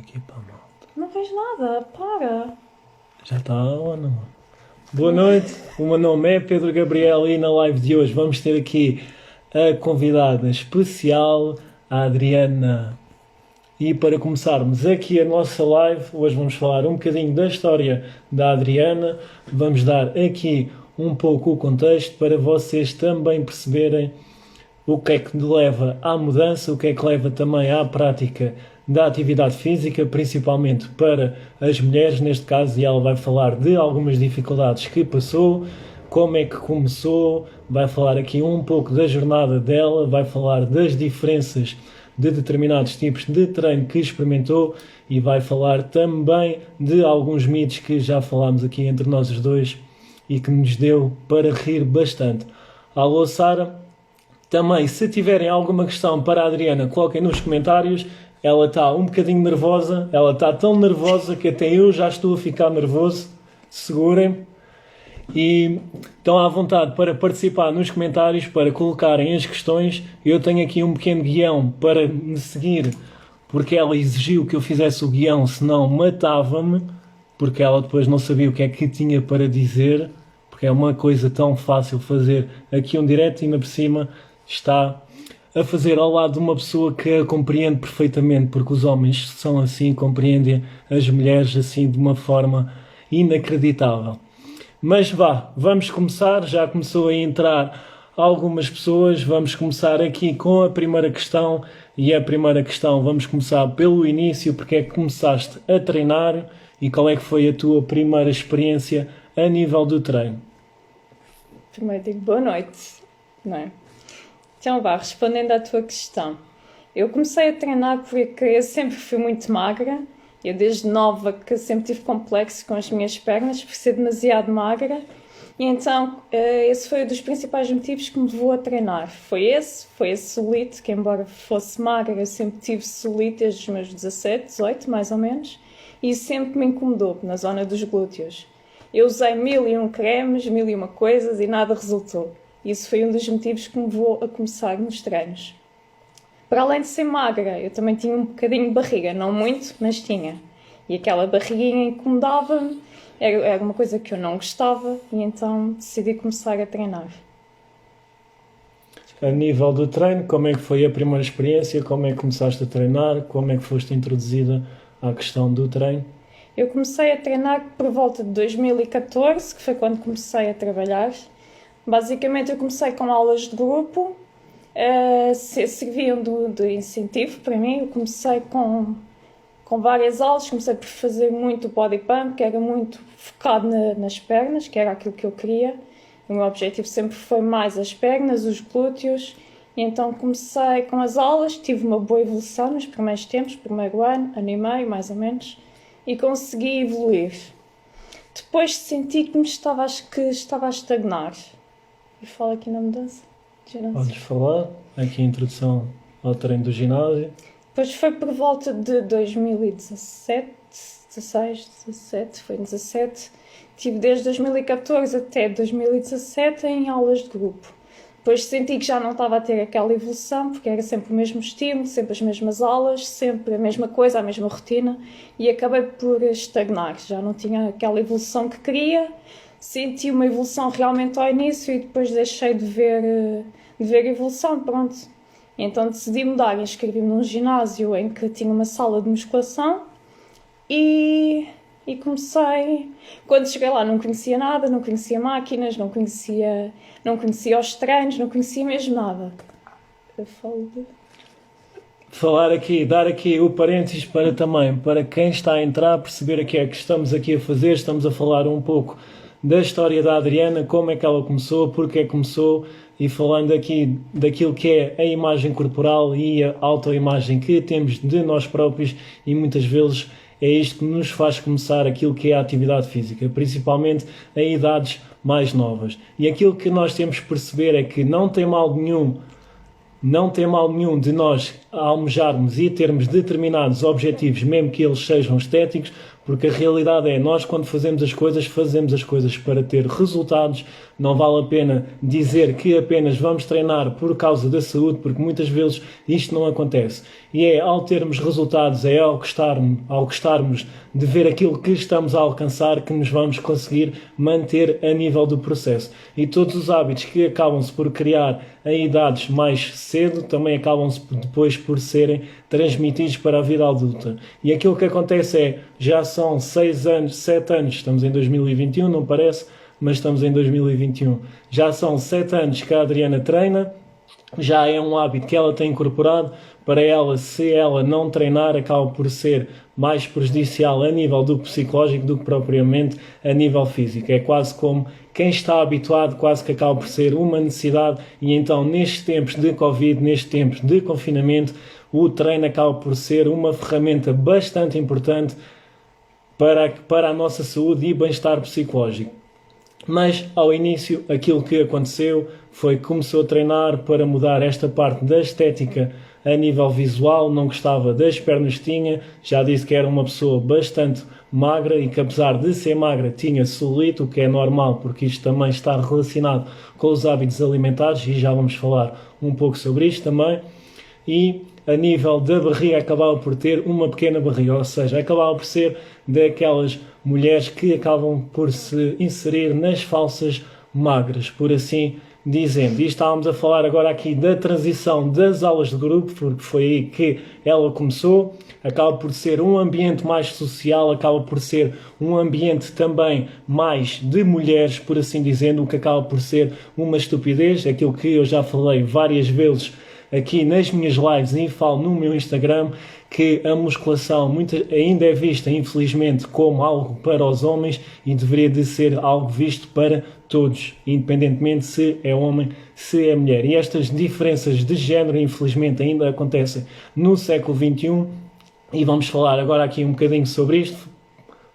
aqui para a malta. Não vejo nada, para. Já está ou não? Boa noite, o meu nome é Pedro Gabriel e na live de hoje vamos ter aqui a convidada especial, a Adriana. E para começarmos aqui a nossa live, hoje vamos falar um bocadinho da história da Adriana, vamos dar aqui um pouco o contexto para vocês também perceberem o que é que leva à mudança, o que é que leva também à prática da atividade física, principalmente para as mulheres, neste caso, e ela vai falar de algumas dificuldades que passou, como é que começou, vai falar aqui um pouco da jornada dela, vai falar das diferenças de determinados tipos de treino que experimentou e vai falar também de alguns mitos que já falámos aqui entre nós os dois e que nos deu para rir bastante. Alô, Sara. Também, se tiverem alguma questão para a Adriana, coloquem nos comentários. Ela está um bocadinho nervosa, ela está tão nervosa que até eu já estou a ficar nervoso. Segurem-me. E estão à vontade para participar nos comentários, para colocarem as questões. Eu tenho aqui um pequeno guião para me seguir, porque ela exigiu que eu fizesse o guião, senão matava-me, porque ela depois não sabia o que é que tinha para dizer, porque é uma coisa tão fácil fazer aqui um direto e ainda por cima está a fazer ao lado de uma pessoa que a compreende perfeitamente, porque os homens são assim, compreendem as mulheres assim de uma forma inacreditável. Mas vamos começar, já começou a entrar algumas pessoas, vamos começar aqui com a primeira questão, e a primeira questão vamos começar pelo início, porque é que começaste a treinar e qual é que foi a tua primeira experiência a nível do treino? Primeiro digo boa noite, não é? Então respondendo à tua questão. Eu comecei a treinar porque eu sempre fui muito magra. Eu desde nova que sempre tive complexo com as minhas pernas por ser demasiado magra. E então esse foi um dos principais motivos que me levou a treinar. Foi esse celulite, que embora fosse magra, eu sempre tive celulite desde os meus 17, 18 mais ou menos. E isso sempre me incomodou na zona dos glúteos. Eu usei 1001 cremes, 1001 coisas e nada resultou. Isso foi um dos motivos que me levou a começar nos treinos. Para além de ser magra, eu também tinha um bocadinho de barriga, não muito, mas tinha. E aquela barriguinha incomodava-me, era uma coisa que eu não gostava, e então decidi começar a treinar. A nível do treino, como é que foi a primeira experiência? Como é que começaste a treinar? Como é que foste introduzida à questão do treino? Eu comecei a treinar por volta de 2014, que foi quando comecei a trabalhar. Basicamente eu comecei com aulas de grupo, serviam de incentivo para mim. Eu comecei com várias aulas, comecei por fazer muito body pump, que era muito focado nas pernas, que era aquilo que eu queria. O meu objetivo sempre foi mais as pernas, os glúteos, e então comecei com as aulas, tive uma boa evolução nos primeiros tempos, primeiro ano e meio mais ou menos, e consegui evoluir. Depois senti que estava a estagnar. E falo aqui na mudança de ginásio. Podes falar, aqui a introdução ao treino do ginásio. Depois foi por volta de 2017, 16, 17, foi 17. Tive desde 2014 até 2017 em aulas de grupo. Depois senti que já não estava a ter aquela evolução, porque era sempre o mesmo estímulo, sempre as mesmas aulas, sempre a mesma coisa, a mesma rotina, e acabei por estagnar. Já não tinha aquela evolução que queria. Senti uma evolução realmente ao início e depois deixei de ver evolução, pronto. Então decidi mudar, inscrevi-me num ginásio em que tinha uma sala de musculação e comecei. Quando cheguei lá não conhecia nada, não conhecia máquinas, não conhecia os treinos, não conhecia mesmo nada. Eu falo de... Dar aqui o parênteses para quem está a entrar, perceber o que é que estamos aqui a fazer. Estamos a falar um pouco da história da Adriana, como é que ela começou, porque é que começou, e falando aqui daquilo que é a imagem corporal e a autoimagem que temos de nós próprios, e muitas vezes é isto que nos faz começar aquilo que é a atividade física, principalmente em idades mais novas. E aquilo que nós temos que perceber é que não tem mal nenhum de nós almejarmos e termos determinados objetivos, mesmo que eles sejam estéticos, Porque a realidade é, nós quando fazemos as coisas para ter resultados. Não vale a pena dizer que apenas vamos treinar por causa da saúde, porque muitas vezes isto não acontece. E é ao termos resultados, é ao gostarmos de ver aquilo que estamos a alcançar, que nos vamos conseguir manter a nível do processo. E todos os hábitos que acabam-se por criar em idades mais cedo, também acabam-se depois por serem transmitidos para a vida adulta. E aquilo que acontece é, já são 6 anos, 7 anos, estamos em 2021, não parece? Mas estamos em 2021. Já são 7 anos que a Adriana treina, já é um hábito que ela tem incorporado. Para ela, se ela não treinar, acaba por ser mais prejudicial a nível do psicológico do que propriamente a nível físico. É quase como quem está habituado, quase que acaba por ser uma necessidade, e então nestes tempos de Covid, nestes tempos de confinamento, o treino acaba por ser uma ferramenta bastante importante para a nossa saúde e bem-estar psicológico. Mas, ao início, aquilo que aconteceu foi que começou a treinar para mudar esta parte da estética a nível visual, não gostava das pernas que tinha, já disse que era uma pessoa bastante magra e que apesar de ser magra tinha celulite, o que é normal porque isto também está relacionado com os hábitos alimentares e já vamos falar um pouco sobre isto também. E a nível da barriga acabava por ter uma pequena barriga, ou seja, acabava por ser daquelas mulheres que acabam por se inserir nas falsas magras, por assim dizendo. E estávamos a falar agora aqui da transição das aulas de grupo, porque foi aí que ela começou. Acaba por ser um ambiente mais social, acaba por ser um ambiente também mais de mulheres, por assim dizendo, o que acaba por ser uma estupidez, aquilo que eu já falei várias vezes aqui nas minhas lives e falo no meu Instagram, que a musculação ainda é vista, infelizmente, como algo para os homens e deveria de ser algo visto para todos, independentemente se é homem, se é mulher. E estas diferenças de género, infelizmente, ainda acontecem no século XXI e vamos falar agora aqui um bocadinho sobre isto.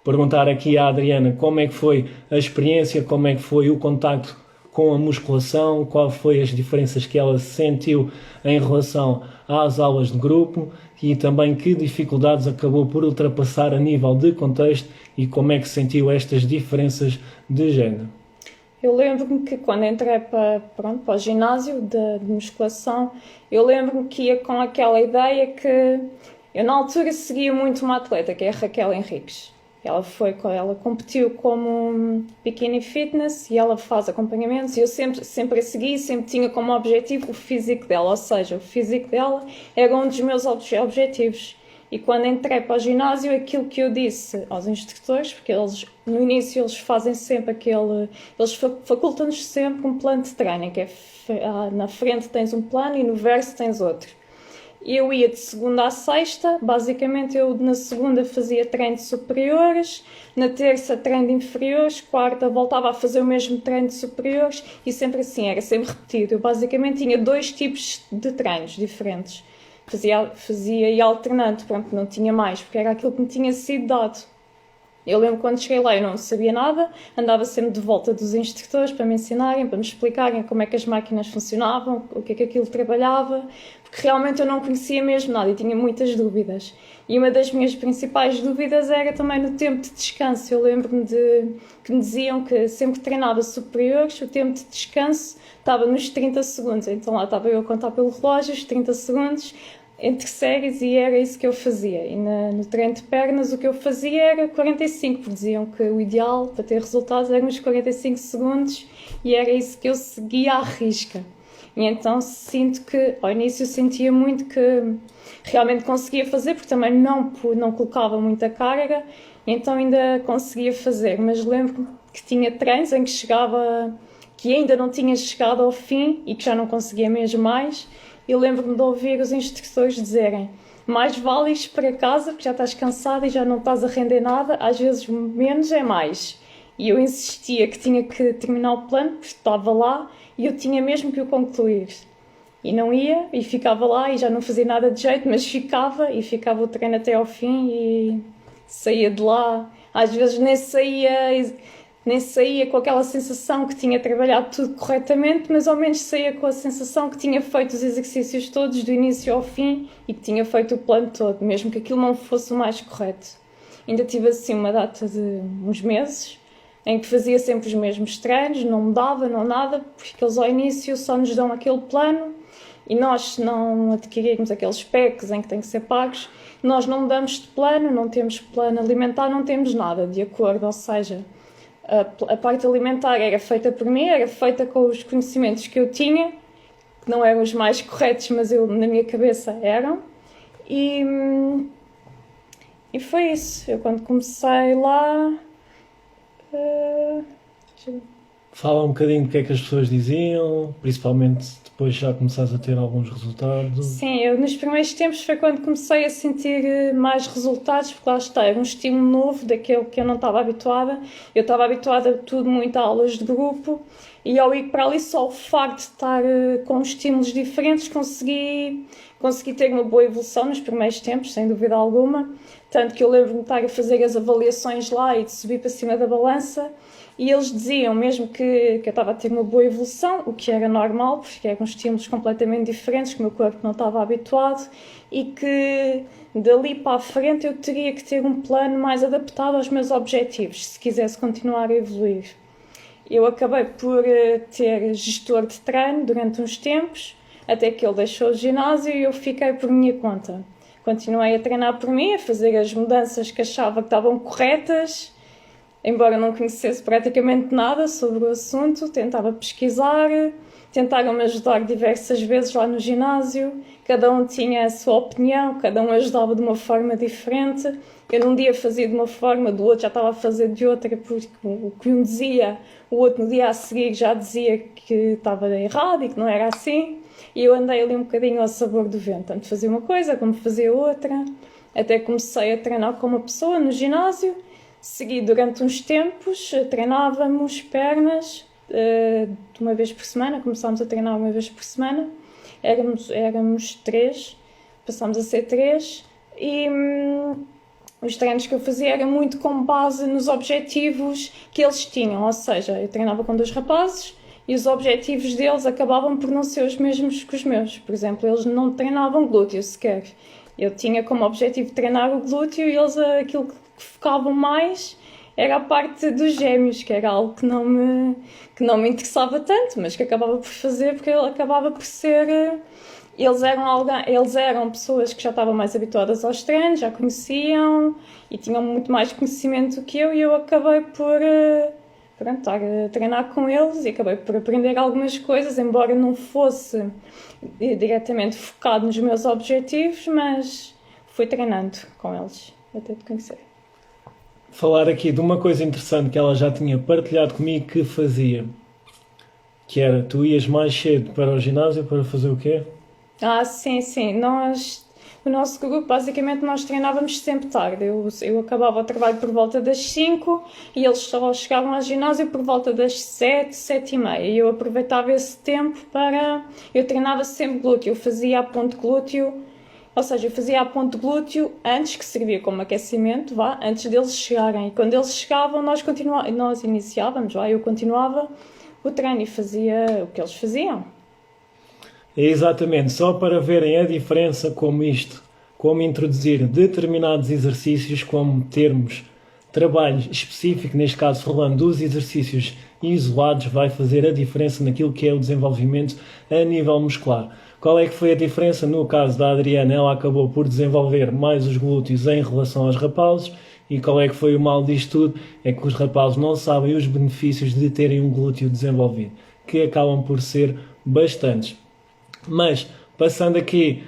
Perguntar aqui à Adriana como é que foi a experiência, como é que foi o contacto com a musculação, qual foi as diferenças que ela sentiu em relação às aulas de grupo e também que dificuldades acabou por ultrapassar a nível de contexto e como é que sentiu estas diferenças de género. Eu lembro-me que quando entrei para o ginásio de musculação, eu lembro-me que ia com aquela ideia que eu na altura seguia muito uma atleta, que é a Raquel Henriques. Ela competiu como bikini fitness e ela faz acompanhamentos e eu sempre a segui, sempre tinha como objetivo o físico dela, ou seja, o físico dela era um dos meus objetivos. E quando entrei para o ginásio, aquilo que eu disse aos instrutores, porque eles no início eles fazem sempre eles facultam-nos sempre um plano de treino, que é na frente tens um plano e no verso tens outro. Eu ia de segunda a sexta, basicamente eu na segunda fazia treino de superiores, na terça treino de inferiores, quarta voltava a fazer o mesmo treino de superiores e sempre assim, era sempre repetido. Eu basicamente tinha 2 tipos de treinos diferentes. Fazia e alternando, pronto, não tinha mais, porque era aquilo que me tinha sido dado. Eu lembro quando cheguei lá eu não sabia nada, andava sempre de volta dos instrutores para me ensinarem, para me explicarem como é que as máquinas funcionavam, o que é que aquilo trabalhava, porque realmente eu não conhecia mesmo nada e tinha muitas dúvidas. E uma das minhas principais dúvidas era também no tempo de descanso. Eu lembro-me que me diziam que sempre que treinava superiores, o tempo de descanso estava nos 30 segundos. Então lá estava eu a contar pelo relógio, os 30 segundos, entre séries, e era isso que eu fazia. E no treino de pernas o que eu fazia era 45, porque diziam que o ideal para ter resultados eram os 45 segundos e era isso que eu seguia à risca. E então sinto que, ao início sentia muito que realmente conseguia fazer, porque também não colocava muita carga, então ainda conseguia fazer. Mas lembro que tinha treinos em que ainda não tinha chegado ao fim e que já não conseguia mesmo mais. Eu lembro-me de ouvir os instrutores dizerem: mais vale ir para casa porque já estás cansada e já não estás a render nada, às vezes menos é mais. E eu insistia que tinha que terminar o plano, porque estava lá e eu tinha mesmo que o concluir. E não ia, e ficava lá e já não fazia nada de jeito, mas ficava o treino até ao fim e saía de lá. Às vezes nem saía com aquela sensação que tinha trabalhado tudo corretamente, mas ao menos saía com a sensação que tinha feito os exercícios todos do início ao fim e que tinha feito o plano todo, mesmo que aquilo não fosse o mais correto. ainda tive assim uma data de uns meses, em que fazia sempre os mesmos treinos, não mudava, não nada, porque eles ao início só nos dão aquele plano e nós, se não adquirirmos aqueles packs em que têm que ser pagos, nós não mudamos de plano, não temos plano alimentar, não temos nada de acordo, ou seja, a parte alimentar era feita por mim, era feita com os conhecimentos que eu tinha, que não eram os mais corretos, mas eu, na minha cabeça eram, e foi isso. Eu quando comecei lá... Fala um bocadinho do que é que as pessoas diziam, principalmente depois já começaste a ter alguns resultados. Sim, eu nos primeiros tempos foi quando comecei a sentir mais resultados, porque lá está, era um estímulo novo daquele que eu não estava habituada. Eu estava habituada a tudo muito a aulas de grupo e ao ir para ali só o facto de estar com estímulos diferentes consegui ter uma boa evolução nos primeiros tempos, sem dúvida alguma. Tanto que eu lembro-me de estar a fazer as avaliações lá e de subir para cima da balança e eles diziam mesmo que eu estava a ter uma boa evolução, o que era normal, porque eram estímulos completamente diferentes, que o meu corpo não estava habituado e que dali para a frente eu teria que ter um plano mais adaptado aos meus objetivos, se quisesse continuar a evoluir. Eu acabei por ter gestor de treino durante uns tempos, até que ele deixou o ginásio e eu fiquei por minha conta. Continuei a treinar por mim, a fazer as mudanças que achava que estavam corretas, embora não conhecesse praticamente nada sobre o assunto, tentava pesquisar, tentaram-me ajudar diversas vezes lá no ginásio, cada um tinha a sua opinião, cada um ajudava de uma forma diferente. Eu num dia fazia de uma forma, do outro já estava a fazer de outra, porque o que um dizia, o outro no dia a seguir já dizia que estava errado e que não era assim. E eu andei ali um bocadinho ao sabor do vento, tanto fazia uma coisa como fazia outra, até comecei a treinar com uma pessoa no ginásio, segui durante uns tempos, treinávamos pernas de uma vez por semana, começámos a treinar uma vez por semana, éramos 3, passámos a ser 3 e os treinos que eu fazia eram muito com base nos objetivos que eles tinham, ou seja, eu treinava com 2 rapazes, e os objetivos deles acabavam por não ser os mesmos que os meus. Por exemplo, eles não treinavam glúteo sequer. Eu tinha como objetivo treinar o glúteo e eles aquilo que focavam mais era a parte dos gêmeos, que era algo que não me interessava tanto, mas que acabava por fazer porque ele acabava por ser... Eles eram pessoas que já estavam mais habituadas aos treinos, já conheciam e tinham muito mais conhecimento do que eu e eu acabei por... estar a treinar com eles e acabei por aprender algumas coisas, embora não fosse diretamente focado nos meus objetivos, mas fui treinando com eles, até te conhecer. Falar aqui de uma coisa interessante que ela já tinha partilhado comigo que fazia, que era, tu ias mais cedo para o ginásio para fazer o quê? Sim, o nosso grupo, basicamente, nós treinávamos sempre tarde. Eu acabava o trabalho por volta das 5 e eles só chegavam ao ginásio por volta das 7, 7 e meia. E eu aproveitava esse tempo para... Eu treinava sempre glúteo, eu fazia a ponte glúteo, ou seja, eu fazia a ponte glúteo antes, que servia como aquecimento, antes deles chegarem. E quando eles chegavam, nós iniciávamos, eu continuava o treino e fazia o que eles faziam. É exatamente, só para verem a diferença como introduzir determinados exercícios, como termos trabalho específico, neste caso falando dos exercícios isolados, vai fazer a diferença naquilo que é o desenvolvimento a nível muscular. Qual é que foi a diferença? No caso da Adriana, ela acabou por desenvolver mais os glúteos em relação aos rapazes. E qual é que foi o mal disto tudo? É que os rapazes não sabem os benefícios de terem um glúteo desenvolvido, que acabam por ser bastantes. Mas, passando aqui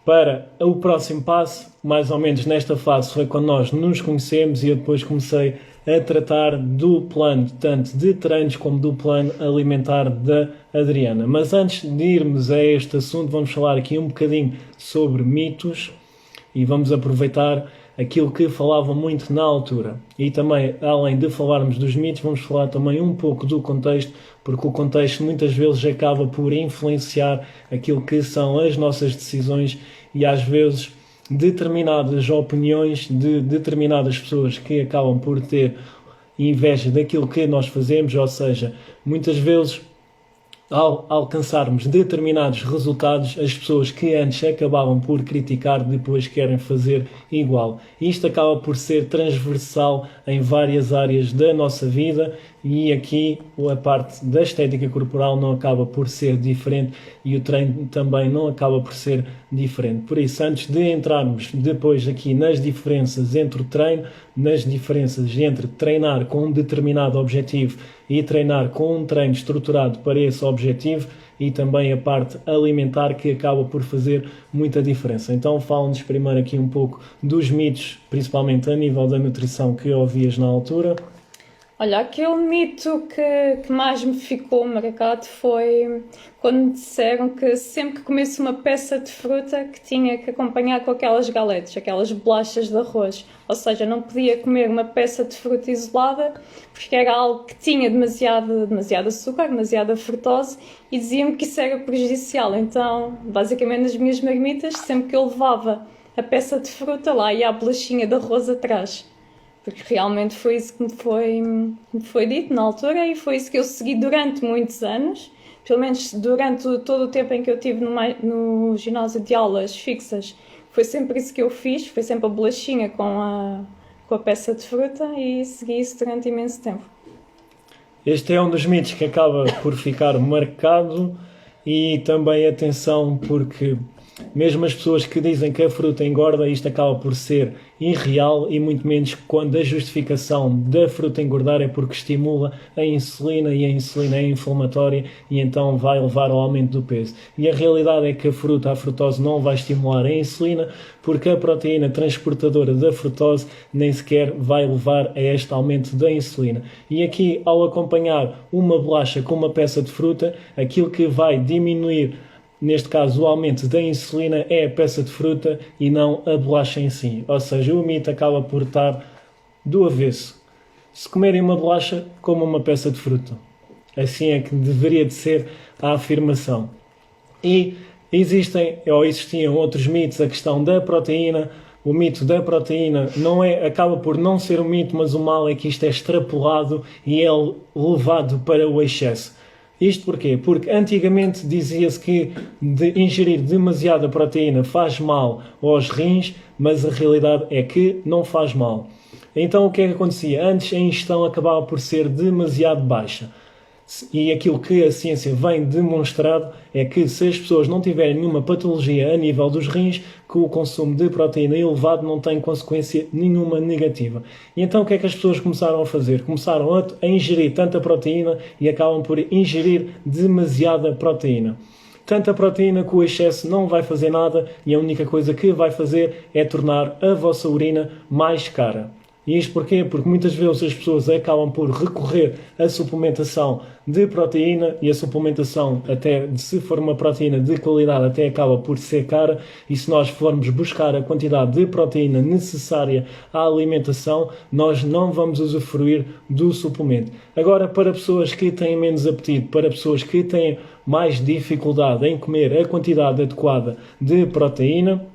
para o próximo passo, mais ou menos nesta fase foi quando nós nos conhecemos e eu depois comecei a tratar do plano, tanto de treinos como do plano alimentar da Adriana. Mas antes de irmos a este assunto, vamos falar aqui um bocadinho sobre mitos e vamos aproveitar aquilo que falava muito na altura. E também, além de falarmos dos mitos, vamos falar também um pouco do contexto, porque o contexto muitas vezes acaba por influenciar aquilo que são as nossas decisões e às vezes determinadas opiniões de determinadas pessoas que acabam por ter inveja daquilo que nós fazemos, ou seja, muitas vezes ao alcançarmos determinados resultados, as pessoas que antes acabavam por criticar, depois querem fazer igual. Isto acaba por ser transversal em várias áreas da nossa vida e aqui a parte da estética corporal não acaba por ser diferente e o treino também não acaba por ser diferente. Por isso, antes de entrarmos depois aqui nas diferenças entre o treino, nas diferenças entre treinar com um determinado objetivo e treinar com um treino estruturado para esse objetivo e também a parte alimentar que acaba por fazer muita diferença. Então fala-nos primeiro aqui um pouco dos mitos, principalmente a nível da nutrição que ouvias na altura. Olha, aquele mito que mais me ficou marcado foi quando me disseram que sempre que comesse uma peça de fruta que tinha que acompanhar com aquelas galetes, aquelas bolachas de arroz. Ou seja, não podia comer uma peça de fruta isolada porque era algo que tinha demasiado açúcar, demasiada frutose e diziam-me que isso era prejudicial. Então, basicamente nas minhas marmitas, sempre que eu levava a peça de fruta lá ia a bolachinha de arroz atrás. Porque realmente foi isso que me foi dito na altura e foi isso que eu segui durante muitos anos, pelo menos durante todo o tempo em que eu estive no ginásio de aulas fixas. Foi sempre isso que eu fiz, foi sempre a bolachinha com a peça de fruta e segui isso durante imenso tempo. Este é um dos mitos que acaba por ficar marcado e também atenção porque mesmo as pessoas que dizem que a fruta engorda, isto acaba por ser irreal e muito menos quando a justificação da fruta engordar é porque estimula a insulina e a insulina é inflamatória e então vai levar ao aumento do peso. E a realidade é que a frutose não vai estimular a insulina porque a proteína transportadora da frutose nem sequer vai levar a este aumento da insulina. E aqui, ao acompanhar uma bolacha com uma peça de fruta, aquilo que vai diminuir neste caso, o aumento da insulina é a peça de fruta e não a bolacha em si. Ou seja, o mito acaba por estar do avesso. Se comerem uma bolacha, comam uma peça de fruta. Assim é que deveria de ser a afirmação. E existiam outros mitos, a questão da proteína. O mito da proteína acaba por não ser um mito, mas o mal é que isto é extrapolado e é levado para o excesso. Isto porquê? Porque antigamente dizia-se que ingerir demasiada proteína faz mal aos rins, mas a realidade é que não faz mal. Então o que é que acontecia? Antes a ingestão acabava por ser demasiado baixa. E aquilo que a ciência vem demonstrado é que se as pessoas não tiverem nenhuma patologia a nível dos rins, que o consumo de proteína elevado não tem consequência nenhuma negativa. E então o que é que as pessoas começaram a fazer? Começaram a ingerir tanta proteína e acabam por ingerir demasiada proteína. Tanta proteína que o excesso não vai fazer nada e a única coisa que vai fazer é tornar a vossa urina mais cara. E isto porquê? Porque muitas vezes as pessoas acabam por recorrer à suplementação de proteína e a suplementação, até se for uma proteína de qualidade, até acaba por ser cara e se nós formos buscar a quantidade de proteína necessária à alimentação, nós não vamos usufruir do suplemento. Agora, para pessoas que têm menos apetite, para pessoas que têm mais dificuldade em comer a quantidade adequada de proteína,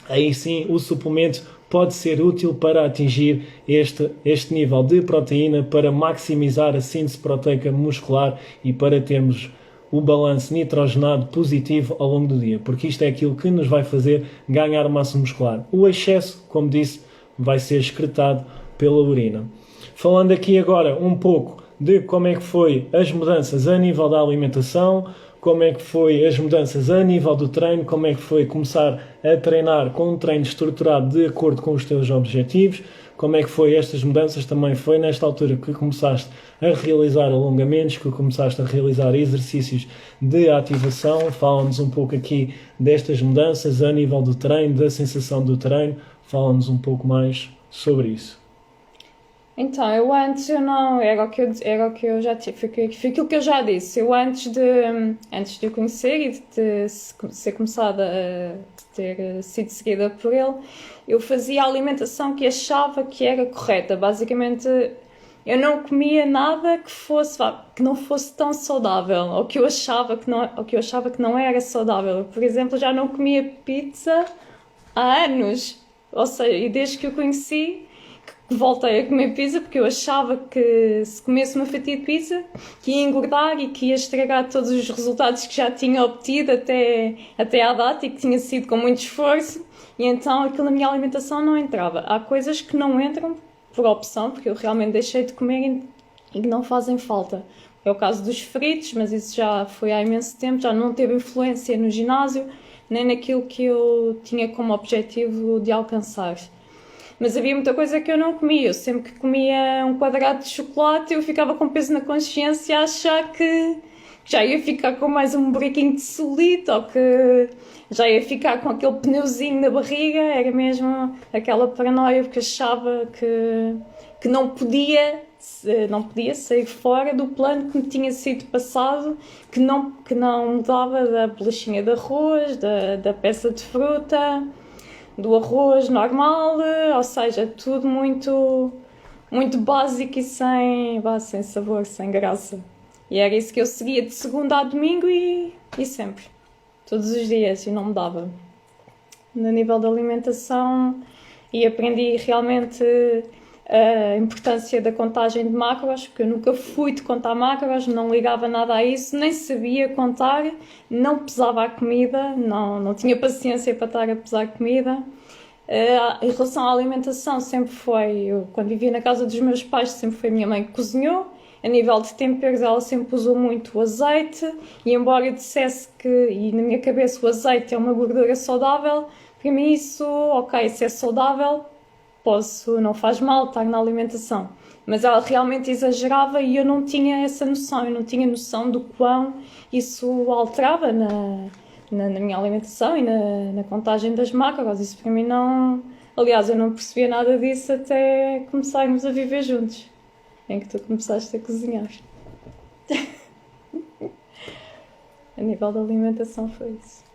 aí sim o suplemento pode ser útil para atingir este nível de proteína, para maximizar a síntese proteica muscular e para termos o balanço nitrogenado positivo ao longo do dia, porque isto é aquilo que nos vai fazer ganhar massa muscular. O excesso, como disse, vai ser excretado pela urina. Falando aqui agora um pouco de como é que foi as mudanças a nível da alimentação, como é que foi as mudanças a nível do treino, como é que foi começar a treinar com um treino estruturado de acordo com os teus objetivos, como é que foi estas mudanças, também foi nesta altura que começaste a realizar alongamentos, que começaste a realizar exercícios de ativação. Fala-nos um pouco aqui destas mudanças a nível do treino, da sensação do treino, fala-nos um pouco mais sobre isso. Então, eu não, era o que eu já tive, foi aquilo que eu já disse. Eu antes de o conhecer e de ser começada de ter sido seguida por ele, eu fazia a alimentação que achava que era correta. Basicamente, eu não comia nada que não fosse tão saudável, ou que eu achava que não era saudável. Por exemplo, já não comia pizza há anos. Ou seja, e desde que eu conheci, voltei a comer pizza porque eu achava que se comesse uma fatia de pizza que ia engordar e que ia estragar todos os resultados que já tinha obtido até à data e que tinha sido com muito esforço, e então aquilo na minha alimentação não entrava. Há coisas que não entram por opção, porque eu realmente deixei de comer e que não fazem falta. É o caso dos fritos, mas isso já foi há imenso tempo, já não teve influência no ginásio, nem naquilo que eu tinha como objetivo de alcançar. Mas havia muita coisa que eu não comia. Eu sempre que comia um quadrado de chocolate, eu ficava com peso na consciência a achar que já ia ficar com mais um buraquinho de celulite ou que já ia ficar com aquele pneuzinho na barriga. Era mesmo aquela paranoia, porque achava que não podia sair fora do plano que me tinha sido passado, que não mudava da bolachinha de arroz, da peça de fruta, do arroz normal, ou seja, tudo muito, muito básico e sem sabor, sem graça. E era isso que eu seguia de segunda a domingo e sempre, todos os dias, e não mudava. No nível da alimentação, e aprendi realmente a importância da contagem de macros, porque eu nunca fui de contar macros, não ligava nada a isso, nem sabia contar, não pesava a comida, não tinha paciência para estar a pesar comida. Em relação à alimentação, sempre foi, eu, quando vivia na casa dos meus pais, sempre foi a minha mãe que cozinhou. A nível de temperos, ela sempre usou muito o azeite, e embora eu dissesse que, e na minha cabeça, o azeite é uma gordura saudável, para mim isso, ok, se é saudável, não faz mal estar na alimentação. Mas ela realmente exagerava e eu não tinha essa noção, eu não tinha noção do quão isso alterava na minha alimentação e na contagem das macros. Isso para mim não... Aliás, eu não percebia nada disso até começarmos a viver juntos, em que tu começaste a cozinhar. A nível da alimentação foi isso.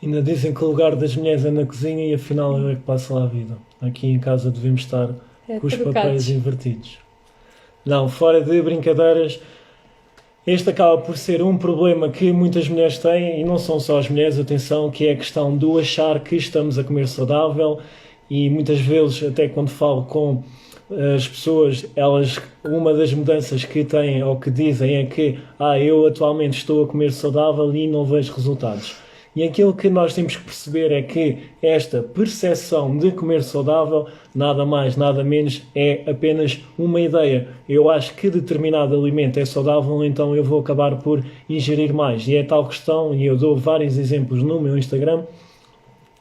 Ainda dizem que o lugar das mulheres é na cozinha e afinal eu é que passo lá a vida. Aqui em casa devemos estar com os papéis invertidos. Não, fora de brincadeiras, este acaba por ser um problema que muitas mulheres têm, e não são só as mulheres, atenção, que é a questão do achar que estamos a comer saudável, e muitas vezes, até quando falo com as pessoas, uma das mudanças que têm ou que dizem é que eu atualmente estou a comer saudável e não vejo resultados. E aquilo que nós temos que perceber é que esta percepção de comer saudável, nada mais, nada menos, é apenas uma ideia. Eu acho que determinado alimento é saudável, então eu vou acabar por ingerir mais. E é tal questão, e eu dou vários exemplos no meu Instagram,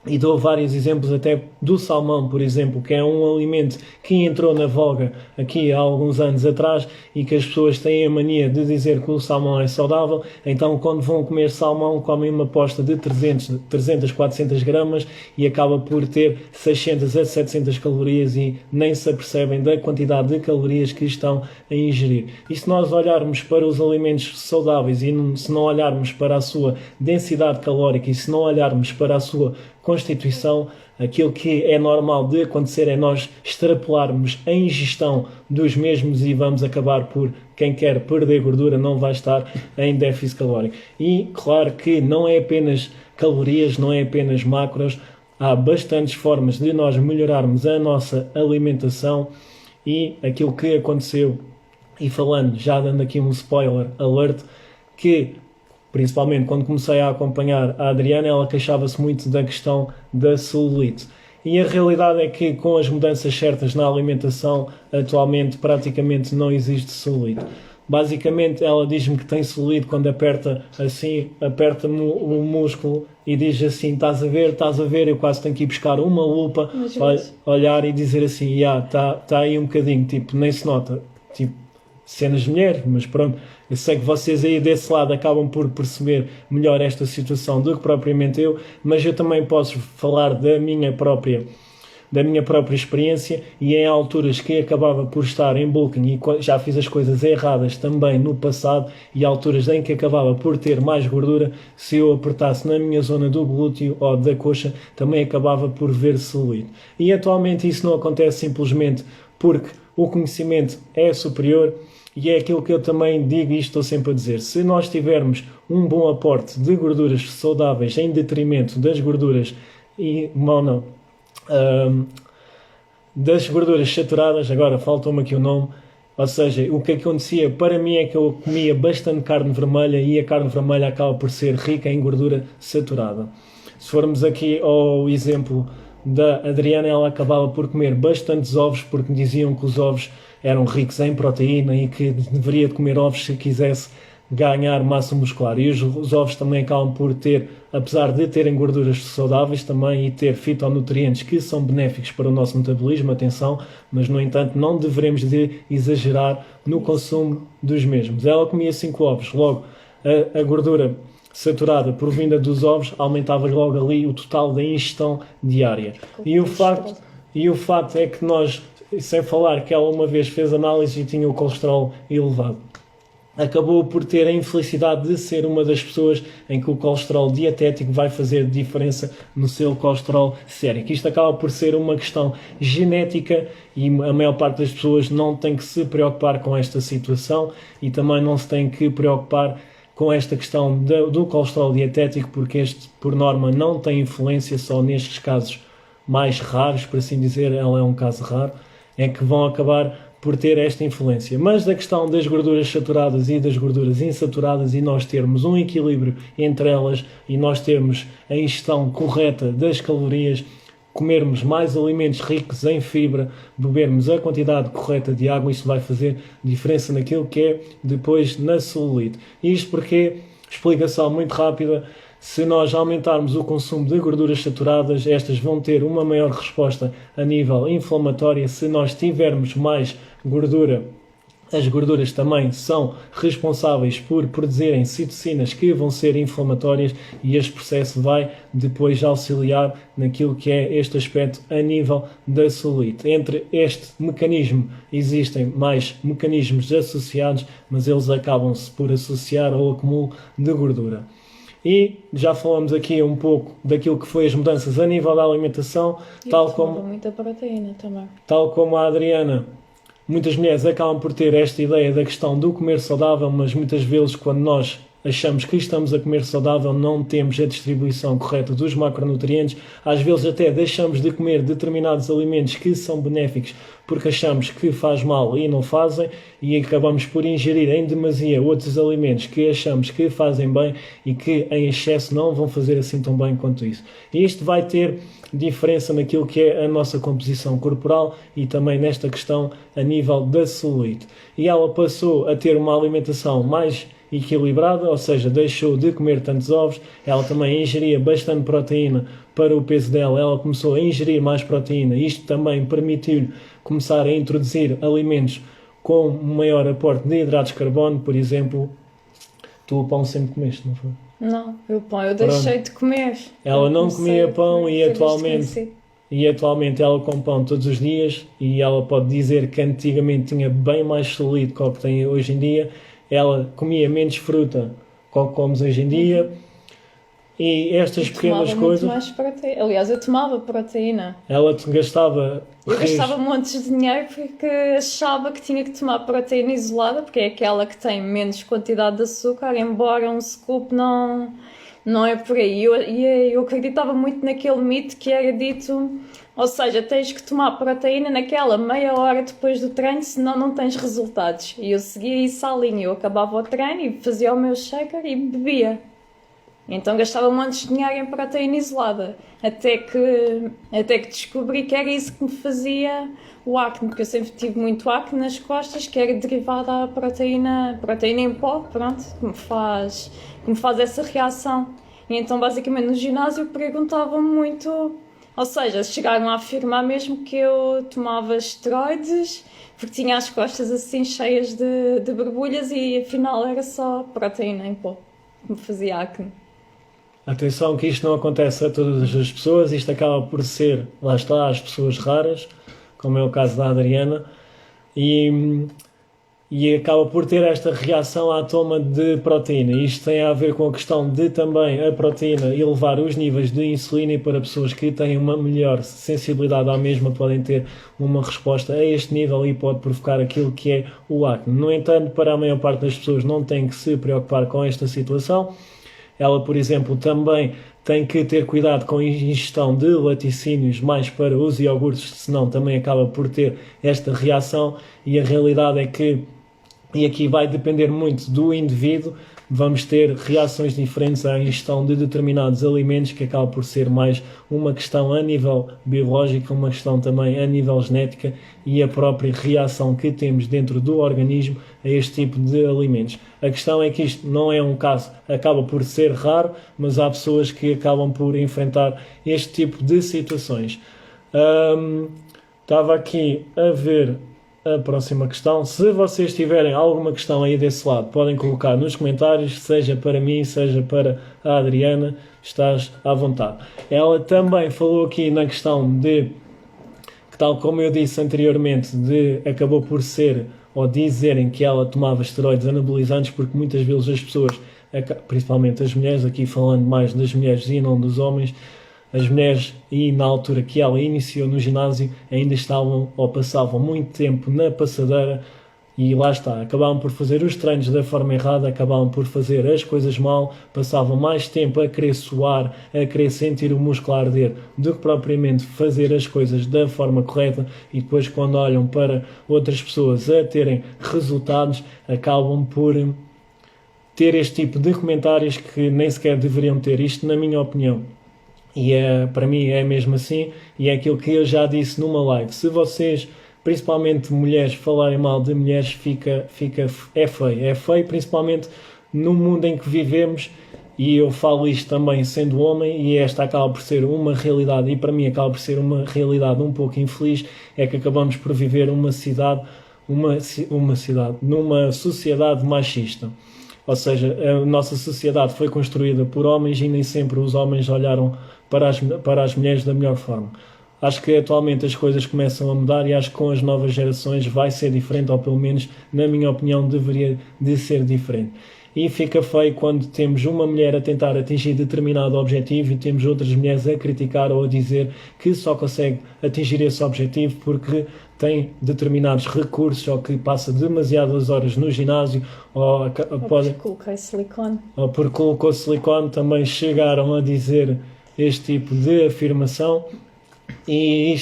e dou vários exemplos até do salmão, por exemplo, que é um alimento que entrou na voga aqui há alguns anos atrás e que as pessoas têm a mania de dizer que o salmão é saudável. Então, quando vão comer salmão, comem uma posta de 300, 400 gramas e acaba por ter 600 a 700 calorias e nem se apercebem da quantidade de calorias que estão a ingerir. E se nós olharmos para os alimentos saudáveis e se não olharmos para a sua densidade calórica e se não olharmos para a sua constituição, aquilo que é normal de acontecer é nós extrapolarmos a ingestão dos mesmos e vamos acabar por, quem quer perder gordura não vai estar em déficit calórico. E claro que não é apenas calorias, não é apenas macros, há bastantes formas de nós melhorarmos a nossa alimentação. E aquilo que aconteceu, e falando, já dando aqui um spoiler alert, que principalmente quando comecei a acompanhar a Adriana, ela queixava-se muito da questão da celulite. E a realidade é que com as mudanças certas na alimentação, atualmente praticamente não existe celulite. Basicamente ela diz-me que tem celulite quando aperta-me o músculo e diz assim, estás a ver, eu quase tenho que ir buscar uma lupa, olhar e dizer assim, tá aí um bocadinho, tipo, nem se nota, tipo, cenas de mulher, mas pronto, eu sei que vocês aí desse lado acabam por perceber melhor esta situação do que propriamente eu, mas eu também posso falar da minha própria experiência, e em alturas que acabava por estar em bulking e já fiz as coisas erradas também no passado, e alturas em que acabava por ter mais gordura, se eu apertasse na minha zona do glúteo ou da coxa, também acabava por ver celulite. E atualmente isso não acontece simplesmente porque o conhecimento é superior. E é aquilo que eu também digo e estou sempre a dizer. Se nós tivermos um bom aporte de gorduras saudáveis em detrimento das gorduras das gorduras saturadas, agora faltou-me aqui o nome, ou seja, o que acontecia para mim é que eu comia bastante carne vermelha e a carne vermelha acaba por ser rica em gordura saturada. Se formos aqui ao exemplo da Adriana, ela acabava por comer bastantes ovos porque diziam que os ovos eram ricos em proteína e que deveria de comer ovos se quisesse ganhar massa muscular. E os ovos também acabam por ter, apesar de terem gorduras saudáveis também e ter fitonutrientes que são benéficos para o nosso metabolismo, atenção, mas no entanto não devemos de exagerar no consumo dos mesmos. Ela comia 5 ovos, logo a gordura saturada provinda dos ovos aumentava logo ali o total da ingestão diária. E o facto é que nós, sem falar que ela uma vez fez análise e tinha o colesterol elevado, acabou por ter a infelicidade de ser uma das pessoas em que o colesterol dietético vai fazer diferença no seu colesterol sérico. Isto acaba por ser uma questão genética e a maior parte das pessoas não tem que se preocupar com esta situação e também não se tem que preocupar com esta questão do colesterol dietético, porque este, por norma, não tem influência, só nestes casos mais raros, por assim dizer, ela é um caso raro, é que vão acabar por ter esta influência. Mas da questão das gorduras saturadas e das gorduras insaturadas e nós termos um equilíbrio entre elas e nós termos a ingestão correta das calorias, comermos mais alimentos ricos em fibra, bebermos a quantidade correta de água, isso vai fazer diferença naquilo que é depois na celulite. Isto porque, explicação muito rápida, se nós aumentarmos o consumo de gorduras saturadas, estas vão ter uma maior resposta a nível inflamatório. Se nós tivermos mais gordura, as gorduras também são responsáveis por produzirem citocinas que vão ser inflamatórias e este processo vai depois auxiliar naquilo que é este aspecto a nível da celulite. Entre este mecanismo existem mais mecanismos associados, mas eles acabam-se por associar ao acúmulo de gordura. E já falamos aqui um pouco daquilo que foi as mudanças a nível da alimentação, tal como muita proteína também. Tal como a Adriana, muitas mulheres acabam por ter esta ideia da questão do comer saudável, mas muitas vezes quando nós achamos que estamos a comer saudável não temos a distribuição correta dos macronutrientes, às vezes até deixamos de comer determinados alimentos que são benéficos porque achamos que faz mal e não fazem e acabamos por ingerir em demasia outros alimentos que achamos que fazem bem e que em excesso não vão fazer assim tão bem quanto isso. E isto vai ter diferença naquilo que é a nossa composição corporal e também nesta questão a nível da celulite. E ela passou a ter uma alimentação mais equilibrada, ou seja, deixou de comer tantos ovos, ela também ingeria bastante proteína para o peso dela, ela começou a ingerir mais proteína, isto também permitiu-lhe começar a introduzir alimentos com maior aporte de hidratos de carbono, por exemplo, tu o pão sempre comeste, não foi? Não, o pão eu deixei de comer. Ela não comia pão e atualmente ela come pão todos os dias e ela pode dizer que antigamente tinha bem mais celulite do que tem hoje em dia. Ela comia menos fruta que o que comes hoje em dia e estas pequenas coisas... Muito mais proteína. Aliás, eu tomava proteína. Ela gastava... Eu gastava montes de dinheiro porque achava que tinha que tomar proteína isolada, porque é aquela que tem menos quantidade de açúcar, embora um scoop não é por aí. Eu acreditava muito naquele mito que era dito... Ou seja, tens que tomar proteína naquela meia hora depois do treino, senão não tens resultados. E eu seguia isso à linha. Eu acabava o treino e fazia o meu shaker e bebia. Então gastava montes de dinheiro em proteína isolada. Até que descobri que era isso que me fazia o acne. Porque eu sempre tive muito acne nas costas, que era derivado da proteína em pó, pronto, que me faz essa reação. E então basicamente no ginásio perguntavam muito... Ou seja, chegaram a afirmar mesmo que eu tomava esteroides porque tinha as costas assim cheias de borbulhas e afinal era só proteína em pó que me fazia acne. Atenção que isto não acontece a todas as pessoas, isto acaba por ser, lá está, as pessoas raras, como é o caso da Adriana, e acaba por ter esta reação à toma de proteína. Isto tem a ver com a questão de também a proteína elevar os níveis de insulina e para pessoas que têm uma melhor sensibilidade à mesma podem ter uma resposta a este nível e pode provocar aquilo que é o acne. No entanto, para a maior parte das pessoas não tem que se preocupar com esta situação. Ela, por exemplo, também tem que ter cuidado com a ingestão de laticínios mais para os iogurtes, senão também acaba por ter esta reação. E a realidade é que, e aqui vai depender muito do indivíduo, vamos ter reações diferentes à ingestão de determinados alimentos, que acaba por ser mais uma questão a nível biológico, uma questão também a nível genética e a própria reação que temos dentro do organismo a este tipo de alimentos. A questão é que isto não é um caso, acaba por ser raro, mas há pessoas que acabam por enfrentar este tipo de situações. Estava aqui a ver a próxima questão. Se vocês tiverem alguma questão aí desse lado, podem colocar nos comentários, seja para mim, seja para a Adriana, estás à vontade. Ela também falou aqui na questão de, que tal como eu disse anteriormente, acabou por ser, ou dizerem que ela tomava esteroides anabolizantes, porque muitas vezes as pessoas, principalmente as mulheres, aqui falando mais das mulheres e não dos homens, as mulheres, e na altura que ela iniciou no ginásio, ainda estavam ou passavam muito tempo na passadeira e lá está, acabavam por fazer os treinos da forma errada, acabavam por fazer as coisas mal, passavam mais tempo a querer suar, a querer sentir o músculo a arder, do que propriamente fazer as coisas da forma correta, e depois quando olham para outras pessoas a terem resultados, acabam por ter este tipo de comentários que nem sequer deveriam ter. Isto na minha opinião. E para mim é mesmo assim, e é aquilo que eu já disse numa live. Se vocês, principalmente mulheres, falarem mal de mulheres, é feio. É feio, principalmente no mundo em que vivemos, e eu falo isto também sendo homem, e esta acaba por ser uma realidade, e para mim acaba por ser uma realidade um pouco infeliz, é que acabamos por viver numa sociedade machista. Ou seja, a nossa sociedade foi construída por homens e nem sempre os homens olharam para as mulheres da melhor forma. Acho que atualmente as coisas começam a mudar e acho que com as novas gerações vai ser diferente, ou pelo menos, na minha opinião, deveria de ser diferente. E fica feio quando temos uma mulher a tentar atingir determinado objetivo e temos outras mulheres a criticar ou a dizer que só consegue atingir esse objetivo porque tem determinados recursos, ou que passa demasiadas horas no ginásio, ou porque colocou silicone. Ou porque colocou silicone. Também chegaram a dizer este tipo de afirmação, e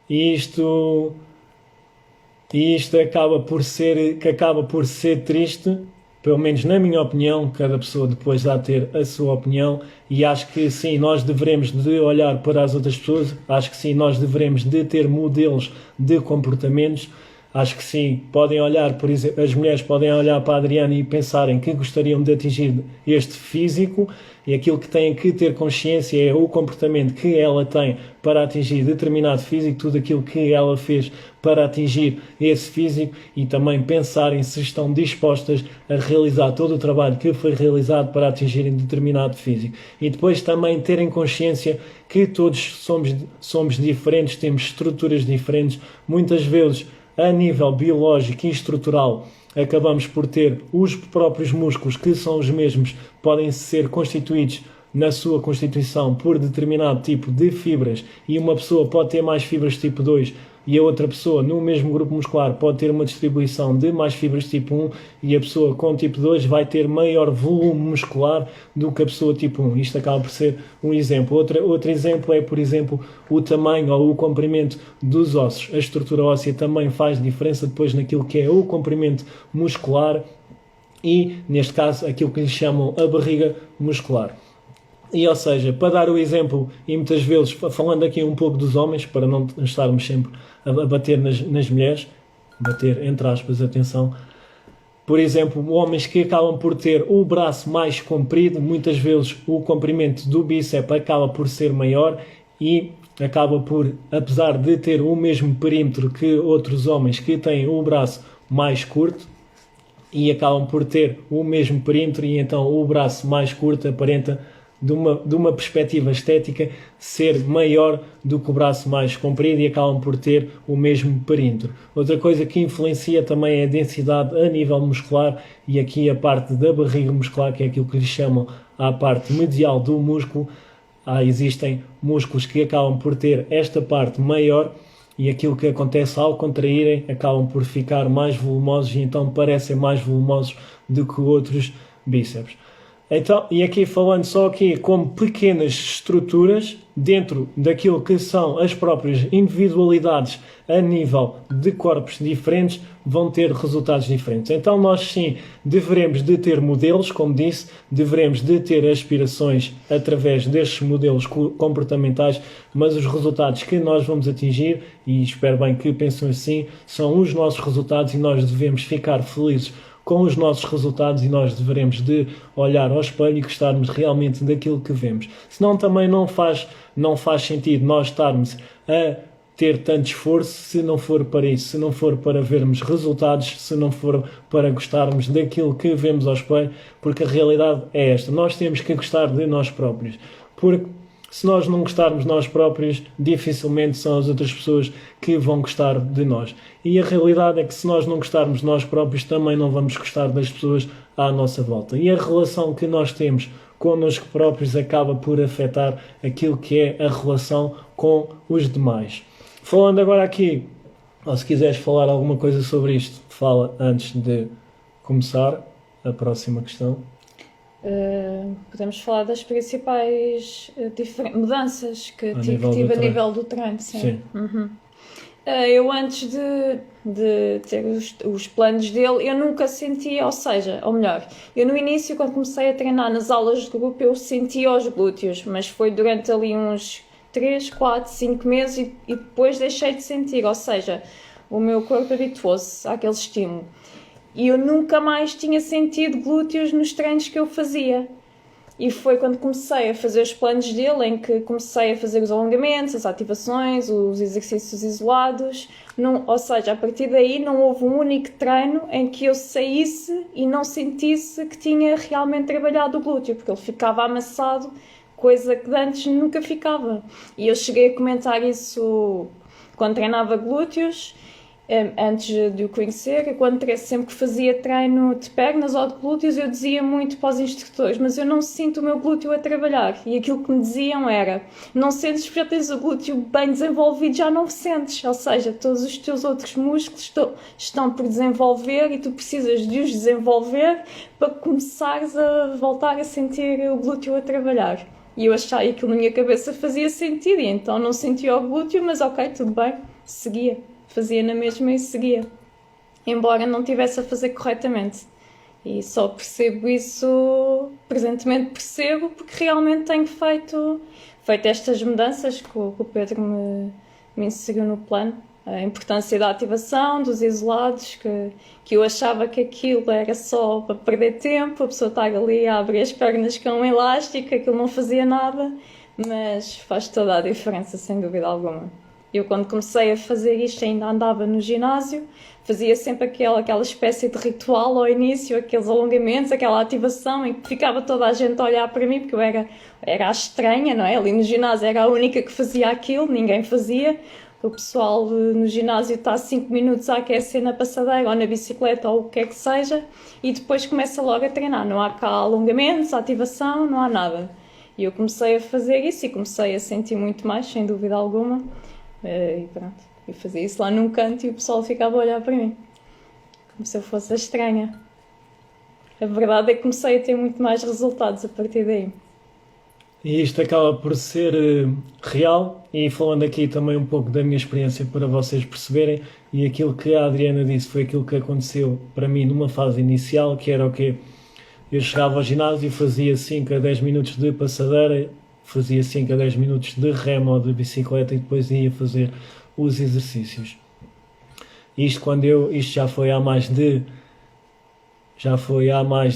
isto acaba por ser triste. Pelo menos na minha opinião, cada pessoa depois dá a ter a sua opinião, e acho que sim, nós devemos de olhar para as outras pessoas, acho que sim, nós devemos de ter modelos de comportamentos, acho que sim, podem olhar, por exemplo, as mulheres podem olhar para a Adriana e pensarem que gostariam de atingir este físico, e aquilo que têm que ter consciência é o comportamento que ela tem para atingir determinado físico, tudo aquilo que ela fez para atingir esse físico, e também pensarem se estão dispostas a realizar todo o trabalho que foi realizado para atingirem determinado físico. E depois também terem consciência que todos somos diferentes, temos estruturas diferentes, muitas vezes a nível biológico e estrutural acabamos por ter os próprios músculos, que são os mesmos, podem ser constituídos na sua constituição por determinado tipo de fibras, e uma pessoa pode ter mais fibras tipo 2 e a outra pessoa no mesmo grupo muscular pode ter uma distribuição de mais fibras tipo 1, e a pessoa com tipo 2 vai ter maior volume muscular do que a pessoa tipo 1. Isto acaba por ser um exemplo. Outro exemplo é, por exemplo, o tamanho ou o comprimento dos ossos. A estrutura óssea também faz diferença depois naquilo que é o comprimento muscular e, neste caso, aquilo que lhe chamam a barriga muscular. E, ou seja, para dar o exemplo, e muitas vezes, falando aqui um pouco dos homens, para não estarmos sempre a bater nas mulheres, bater entre aspas, atenção, por exemplo, homens que acabam por ter o braço mais comprido, muitas vezes o comprimento do bíceps acaba por ser maior e acaba por, apesar de ter o mesmo perímetro que outros homens que têm o braço mais curto, e acabam por ter o mesmo perímetro, e então o braço mais curto aparenta, de uma perspectiva estética, ser maior do que o braço mais comprido, e acabam por ter o mesmo perímetro. Outra coisa que influencia também é a densidade a nível muscular, e aqui a parte da barriga muscular, que é aquilo que lhes chamam a parte medial do músculo. Existem músculos que acabam por ter esta parte maior, e aquilo que acontece ao contraírem, acabam por ficar mais volumosos, e então parecem mais volumosos do que outros bíceps. Então, e aqui falando só aqui como pequenas estruturas dentro daquilo que são as próprias individualidades a nível de corpos diferentes, vão ter resultados diferentes. Então nós sim deveremos de ter modelos, como disse, deveremos de ter aspirações através destes modelos comportamentais, mas os resultados que nós vamos atingir, e espero bem que pensem assim, são os nossos resultados e nós devemos ficar felizes com os nossos resultados e nós devemos de olhar ao espelho e gostarmos realmente daquilo que vemos. Senão também não faz sentido nós estarmos a ter tanto esforço se não for para isso, se não for para vermos resultados, se não for para gostarmos daquilo que vemos ao espelho, porque a realidade é esta. Nós temos que gostar de nós próprios, porque se nós não gostarmos de nós próprios, dificilmente são as outras pessoas que vão gostar de nós. E a realidade é que se nós não gostarmos de nós próprios, também não vamos gostar das pessoas à nossa volta. E a relação que nós temos connosco próprios acaba por afetar aquilo que é a relação com os demais. Falando agora aqui, ou se quiseres falar alguma coisa sobre isto, fala antes de começar a próxima questão. Podemos falar das principais mudanças que tive a nível do treino. Sim. Uhum. Eu antes de ter os planos dele, eu nunca sentia, ou melhor, eu no início quando comecei a treinar nas aulas de grupo eu sentia os glúteos, mas foi durante ali uns 3, 4, 5 meses e depois deixei de sentir, ou seja, o meu corpo habituou-se àquele estímulo. E eu nunca mais tinha sentido glúteos nos treinos que eu fazia. E foi quando comecei a fazer os planos dele, em que comecei a fazer os alongamentos, as ativações, os exercícios isolados. Ou seja, a partir daí não houve um único treino em que eu saísse e não sentisse que tinha realmente trabalhado o glúteo, porque ele ficava amassado, coisa que antes nunca ficava. E eu cheguei a comentar isso quando treinava glúteos, antes de o conhecer, sempre que fazia treino de pernas ou de glúteos, eu dizia muito para os instrutores, mas eu não sinto o meu glúteo a trabalhar. E aquilo que me diziam era, não sentes porque já tens o glúteo bem desenvolvido, já não sentes. Ou seja, todos os teus outros músculos estão por desenvolver e tu precisas de os desenvolver para começares a voltar a sentir o glúteo a trabalhar. E eu achava que aquilo na minha cabeça fazia sentido, e então não sentia o glúteo, mas ok, tudo bem, seguia. Fazia na mesma e seguia, embora não estivesse a fazer corretamente. E só percebo isso, presentemente percebo, porque realmente tenho feito estas mudanças que o Pedro me inseriu no plano. A importância da ativação, dos isolados, que eu achava que aquilo era só para perder tempo, a pessoa estar ali a abrir as pernas com um elástico, aquilo não fazia nada, mas faz toda a diferença, sem dúvida alguma. Eu quando comecei a fazer isto ainda andava no ginásio, fazia sempre aquela espécie de ritual ao início, aqueles alongamentos, aquela ativação em que ficava toda a gente a olhar para mim, porque eu era a estranha, não é? Ali no ginásio era a única que fazia aquilo, ninguém fazia. O pessoal no ginásio está 5 minutos a aquecer na passadeira ou na bicicleta ou o que é que seja e depois começa logo a treinar. Não há cá alongamentos, ativação, não há nada. E eu comecei a fazer isso e comecei a sentir muito mais, sem dúvida alguma. E pronto, eu fazia isso lá num canto e o pessoal ficava a olhar para mim como se eu fosse a estranha. A verdade é que comecei a ter muito mais resultados a partir daí. E isto acaba por ser real, e falando aqui também um pouco da minha experiência para vocês perceberem, e aquilo que a Adriana disse foi aquilo que aconteceu para mim numa fase inicial, que era o quê? Eu chegava ao ginásio e fazia 5 a 10 minutos de passadeira, fazia 5 a 10 minutos de remo ou de bicicleta e depois ia fazer os exercícios. Isto já foi há mais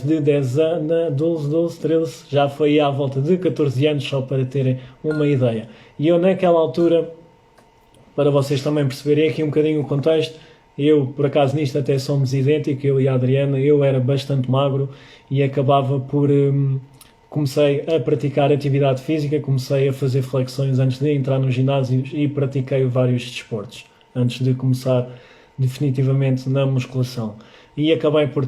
de 10 anos, 12, 13, já foi à volta de 14 anos, só para terem uma ideia. E eu naquela altura, para vocês também perceberem aqui um bocadinho o contexto, eu por acaso nisto até somos idênticos, eu e a Adriana, eu era bastante magro e acabava por... Comecei a praticar atividade física, comecei a fazer flexões antes de entrar no ginásio e pratiquei vários desportos, antes de começar definitivamente na musculação. E acabei por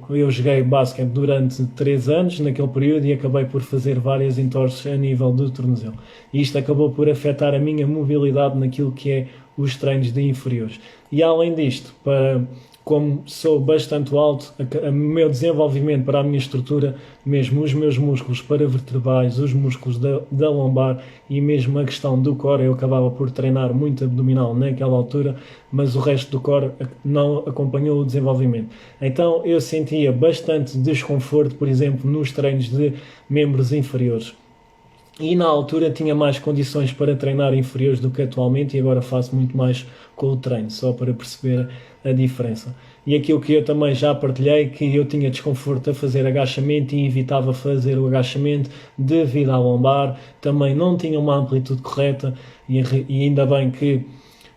eu joguei basquete durante 3 anos naquele período e acabei por fazer várias entorses a nível do tornozelo. E isto acabou por afetar a minha mobilidade naquilo que é os treinos de inferiores. E além disto, para como sou bastante alto, o meu desenvolvimento para a minha estrutura, mesmo os meus músculos paravertebrais, os músculos da lombar e mesmo a questão do core, eu acabava por treinar muito abdominal naquela altura, mas o resto do core não acompanhou o desenvolvimento. Então eu sentia bastante desconforto, por exemplo, nos treinos de membros inferiores. E na altura tinha mais condições para treinar inferiores do que atualmente e agora faço muito mais com o treino, só para perceber a diferença. E aquilo que eu também já partilhei, que eu tinha desconforto a fazer agachamento e evitava fazer o agachamento devido à lombar, também não tinha uma amplitude correta e ainda bem que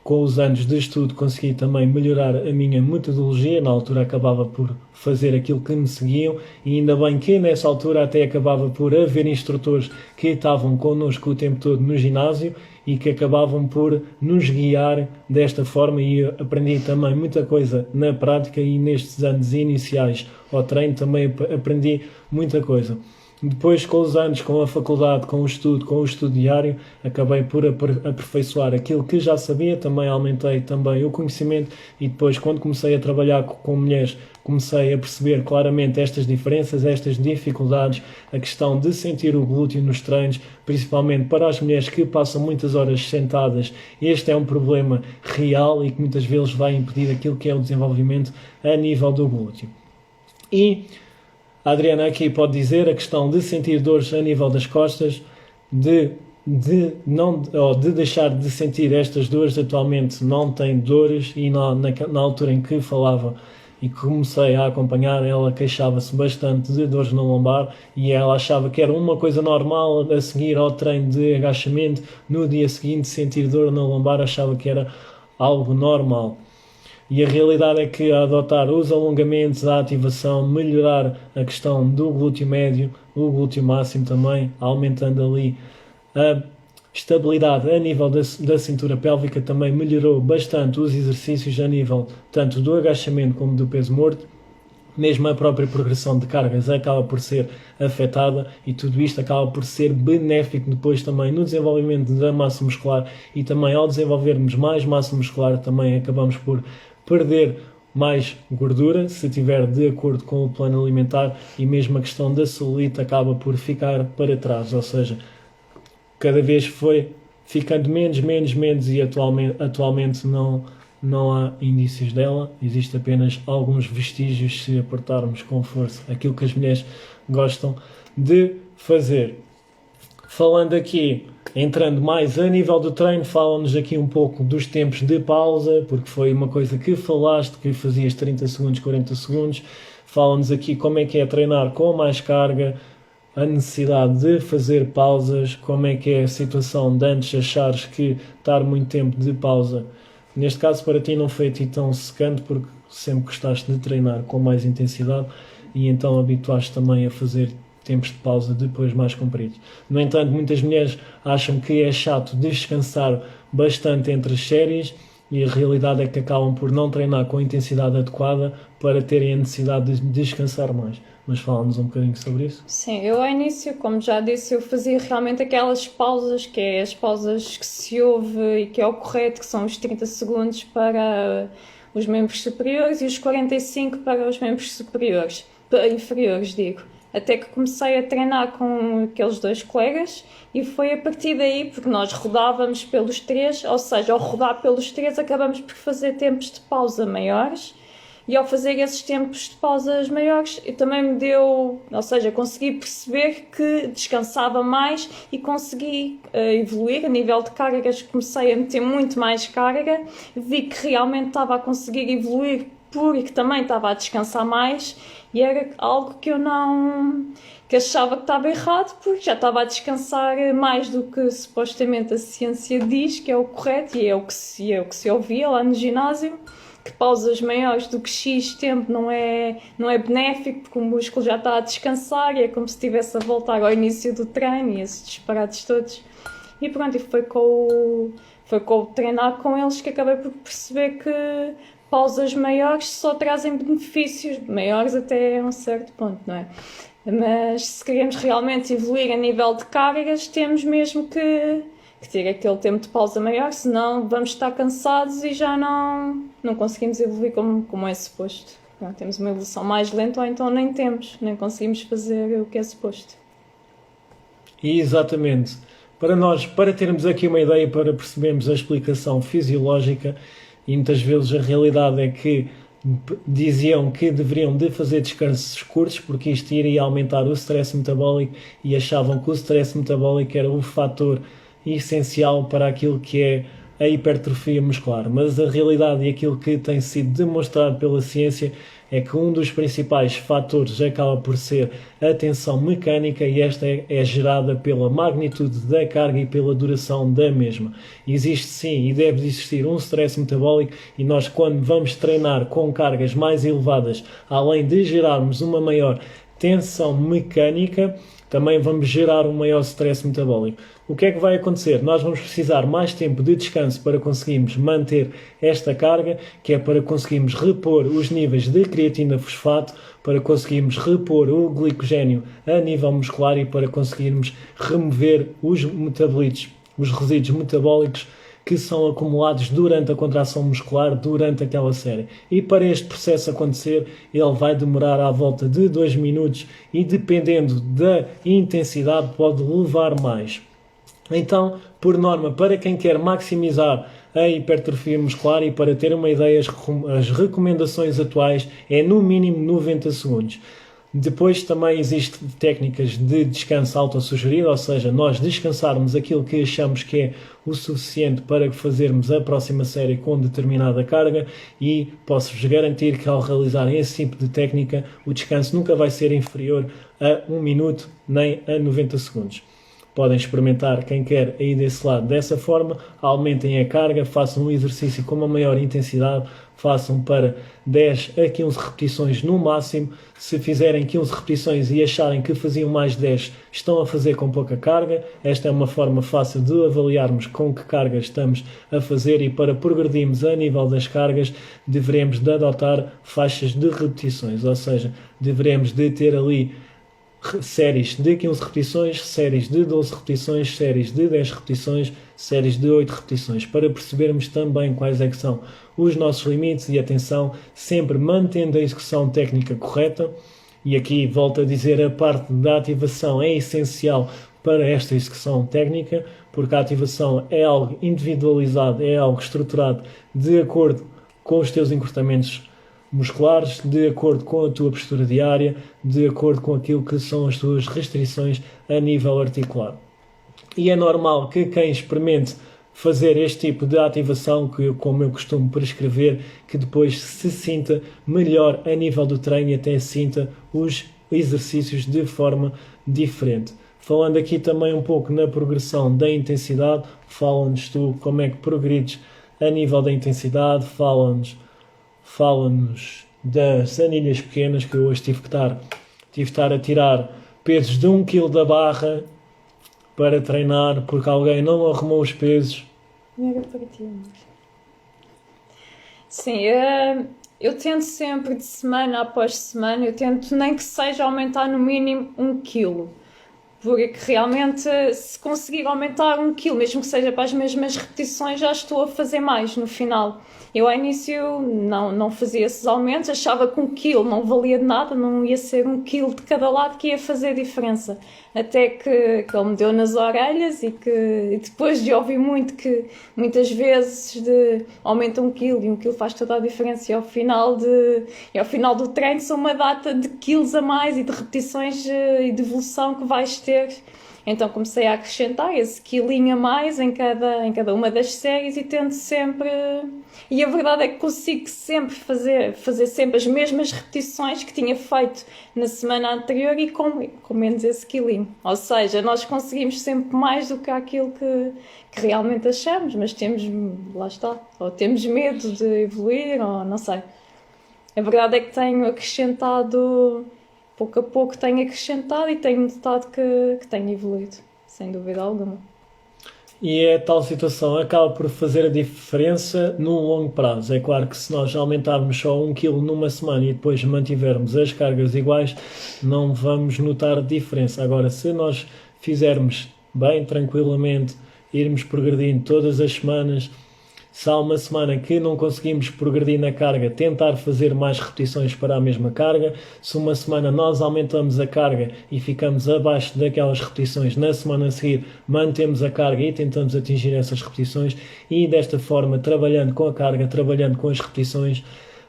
com os anos de estudo consegui também melhorar a minha metodologia. Na altura acabava por fazer aquilo que me seguiam e ainda bem que nessa altura até acabava por haver instrutores que estavam connosco o tempo todo no ginásio e que acabavam por nos guiar desta forma, e eu aprendi também muita coisa na prática e nestes anos iniciais ao treino também aprendi muita coisa. Depois, com os anos, com a faculdade, com o estudo diário, acabei por aperfeiçoar aquilo que já sabia, também aumentei também o conhecimento e depois, quando comecei a trabalhar com mulheres, comecei a perceber claramente estas diferenças, estas dificuldades, a questão de sentir o glúteo nos treinos, principalmente para as mulheres que passam muitas horas sentadas. Este é um problema real e que muitas vezes vai impedir aquilo que é o desenvolvimento a nível do glúteo. E a Adriana aqui pode dizer a questão de sentir dores a nível das costas, de deixar de sentir estas dores. Atualmente não tem dores e na altura em que falava e comecei a acompanhar, ela queixava-se bastante de dores na lombar e ela achava que era uma coisa normal a seguir ao treino de agachamento. No dia seguinte sentir dor na lombar, achava que era algo normal. E a realidade é que a adotar os alongamentos, a ativação, melhorar a questão do glúteo médio, o glúteo máximo também, aumentando ali a estabilidade a nível da cintura pélvica, também melhorou bastante os exercícios a nível tanto do agachamento como do peso morto. Mesmo a própria progressão de cargas acaba por ser afetada e tudo isto acaba por ser benéfico depois também no desenvolvimento da massa muscular, e também ao desenvolvermos mais massa muscular também acabamos por perder mais gordura, se estiver de acordo com o plano alimentar, e mesmo a questão da celulite acaba por ficar para trás, ou seja, cada vez foi ficando menos e atualmente não há indícios dela, existe apenas alguns vestígios se apertarmos com força, aquilo que as mulheres gostam de fazer. Falando aqui, entrando mais a nível do treino, fala-nos aqui um pouco dos tempos de pausa, porque foi uma coisa que falaste, que fazias 30 segundos, 40 segundos. Fala-nos aqui como é que é treinar com mais carga, a necessidade de fazer pausas, como é que é a situação de antes achares que estar muito tempo de pausa, neste caso para ti não foi a ti tão secante, porque sempre gostaste de treinar com mais intensidade e então habituaste também a fazer tempos de pausa depois mais compridos. No entanto, muitas mulheres acham que é chato descansar bastante entre as séries e a realidade é que acabam por não treinar com a intensidade adequada para terem a necessidade de descansar mais. Mas fala-nos um bocadinho sobre isso. Sim, eu ao início, como já disse, eu fazia realmente aquelas pausas, que é as pausas que se ouve e que é o correto, que são os 30 segundos para os membros superiores e os 45 para os membros inferiores, digo. Até que comecei a treinar com aqueles dois colegas e foi a partir daí, porque nós rodávamos pelos três, ou seja, ao rodar pelos três acabamos por fazer tempos de pausa maiores, e ao fazer esses tempos de pausas maiores também me deu, ou seja, consegui perceber que descansava mais e consegui evoluir a nível de cargas. Comecei a meter muito mais carga, vi que realmente estava a conseguir evoluir porque também estava a descansar mais, e era algo que eu que achava que estava errado, porque já estava a descansar mais do que supostamente a ciência diz que é o correto, e é o que se ouvia lá no ginásio, que pausas maiores do que X tempo não é benéfico, porque o músculo já está a descansar e é como se estivesse a voltar ao início do treino e esses disparates todos. E pronto, e foi com o treinar com eles que acabei por perceber que pausas maiores só trazem benefícios, maiores até um certo ponto, não é? Mas se queremos realmente evoluir a nível de cargas, temos mesmo que que ter aquele tempo de pausa maior, senão vamos estar cansados e já não conseguimos evoluir como é suposto. Não, temos uma evolução mais lenta ou então nem conseguimos fazer o que é suposto. Exatamente. Para termos aqui uma ideia, para percebermos a explicação fisiológica, e muitas vezes a realidade é que diziam que deveriam de fazer descansos curtos porque isto iria aumentar o stress metabólico e achavam que o stress metabólico era o fator essencial para aquilo que é a hipertrofia muscular. Mas a realidade e aquilo que tem sido demonstrado pela ciência é que um dos principais fatores acaba por ser a tensão mecânica e esta é gerada pela magnitude da carga e pela duração da mesma. Existe sim e deve existir um stress metabólico e nós quando vamos treinar com cargas mais elevadas, além de gerarmos uma maior tensão mecânica, também vamos gerar um maior stress metabólico. O que é que vai acontecer? Nós vamos precisar mais tempo de descanso para conseguirmos manter esta carga, que é para conseguirmos repor os níveis de creatina fosfato, para conseguirmos repor o glicogénio a nível muscular e para conseguirmos remover os metabolitos, os resíduos metabólicos que são acumulados durante a contração muscular, durante aquela série. E para este processo acontecer, ele vai demorar à volta de 2 minutos e dependendo da intensidade pode levar mais. Então, por norma, para quem quer maximizar a hipertrofia muscular e para ter uma ideia, as recomendações atuais é no mínimo 90 segundos. Depois também existem técnicas de descanso autossugerido, ou seja, nós descansarmos aquilo que achamos que é o suficiente para fazermos a próxima série com determinada carga e posso-vos garantir que ao realizarem esse tipo de técnica o descanso nunca vai ser inferior a 1 minuto nem a 90 segundos. Podem experimentar quem quer aí desse lado dessa forma, aumentem a carga, façam um exercício com uma maior intensidade, façam para 10 a 15 repetições no máximo. Se fizerem 15 repetições e acharem que faziam mais 10, estão a fazer com pouca carga. Esta é uma forma fácil de avaliarmos com que carga estamos a fazer e para progredirmos a nível das cargas, deveremos de adotar faixas de repetições, ou seja, deveremos de ter ali séries de 15 repetições, séries de 12 repetições, séries de 10 repetições, séries de 8 repetições, para percebermos também quais é que são os nossos limites e atenção, sempre mantendo a execução técnica correta. E aqui volto a dizer, a parte da ativação é essencial para esta execução técnica, porque a ativação é algo individualizado, é algo estruturado de acordo com os teus encurtamentos musculares, de acordo com a tua postura diária, de acordo com aquilo que são as tuas restrições a nível articular. E é normal que quem experimente fazer este tipo de ativação, que como eu costumo prescrever, que depois se sinta melhor a nível do treino e até sinta os exercícios de forma diferente. Falando aqui também um pouco na progressão da intensidade, fala-nos tu como é que progredes a nível da intensidade, fala-nos das anilhas pequenas, que eu hoje tive que estar a tirar pesos de 1 kg da barra para treinar, porque alguém não arrumou os pesos. Sim, eu tento sempre, de semana após semana, eu tento nem que seja aumentar no mínimo 1 kg. Porque realmente, se conseguir aumentar 1 kg, mesmo que seja para as mesmas repetições, já estou a fazer mais no final. Eu ao início não fazia esses aumentos, achava que 1 kg não valia de nada, não ia ser 1 kg de cada lado que ia fazer diferença. Até que ele me deu nas orelhas e depois de ouvir muito que muitas vezes aumenta 1 kg e 1 kg faz toda a diferença e ao final do treino são uma data de quilos a mais e de repetições e de evolução que vais ter. Então comecei a acrescentar esse quilinho a mais em cada uma das séries e tento sempre... E a verdade é que consigo sempre fazer sempre as mesmas repetições que tinha feito na semana anterior e com menos esse quilinho. Ou seja, nós conseguimos sempre mais do que aquilo que realmente achamos, mas lá está, ou temos medo de evoluir, ou não sei. A verdade é que tenho acrescentado... Pouco a pouco tenho acrescentado e tenho notado que tenho evoluído, sem dúvida alguma. E a tal situação acaba por fazer a diferença no longo prazo. É claro que se nós aumentarmos só 1 kg numa semana e depois mantivermos as cargas iguais, não vamos notar diferença. Agora, se nós fizermos bem, tranquilamente, irmos progredindo todas as semanas. Se há uma semana que não conseguimos progredir na carga, tentar fazer mais repetições para a mesma carga. Se uma semana nós aumentamos a carga e ficamos abaixo daquelas repetições, na semana a seguir mantemos a carga e tentamos atingir essas repetições, e desta forma, trabalhando com a carga, trabalhando com as repetições,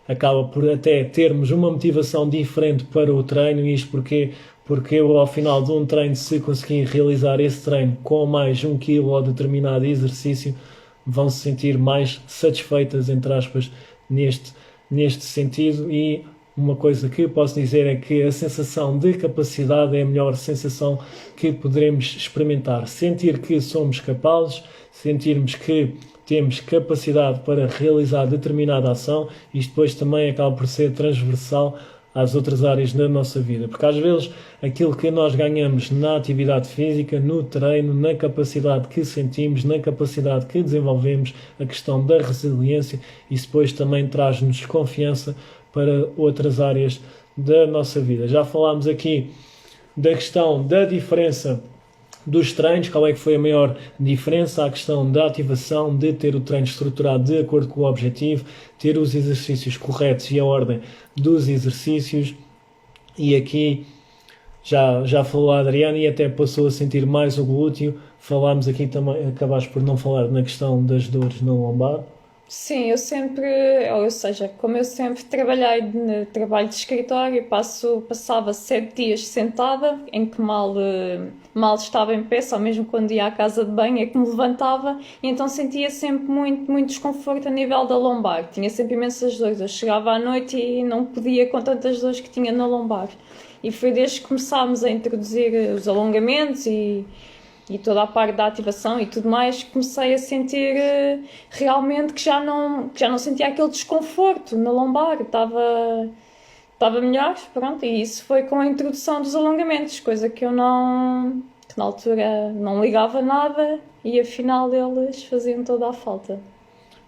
acaba por até termos uma motivação diferente para o treino. Isto porque eu, ao final de um treino, se conseguir realizar esse treino com mais 1 kg ou determinado exercício, vão se sentir mais satisfeitas, entre aspas, neste sentido. E uma coisa que posso dizer é que a sensação de capacidade é a melhor sensação que poderemos experimentar. Sentir que somos capazes, sentirmos que temos capacidade para realizar determinada ação. Isto depois também acaba por ser transversal às outras áreas da nossa vida, porque às vezes aquilo que nós ganhamos na atividade física, no treino, na capacidade que sentimos, na capacidade que desenvolvemos, a questão da resiliência, isso depois também traz-nos confiança para outras áreas da nossa vida. Já falámos aqui da questão da diferença dos treinos, qual é que foi a maior diferença? A questão da ativação, de ter o treino estruturado de acordo com o objetivo, ter os exercícios corretos e a ordem dos exercícios. E aqui já falou a Adriana e até passou a sentir mais o glúteo. Falámos aqui também, acabaste por não falar na questão das dores na lombar. Sim, ou seja, como eu sempre trabalhei no trabalho de escritório, passava 7 dias sentada, em que mal estava em pé, só mesmo quando ia à casa de banho é que me levantava, e então sentia sempre muito desconforto a nível da lombar. Tinha sempre imensas dores. Eu chegava à noite e não podia com tantas dores que tinha na lombar. E foi desde que começámos a introduzir os alongamentos e toda a parte da ativação e tudo mais, comecei a sentir realmente que já não sentia aquele desconforto na lombar, estava melhor, pronto, e isso foi com a introdução dos alongamentos, coisa que eu que na altura não ligava nada, e afinal eles faziam toda a falta.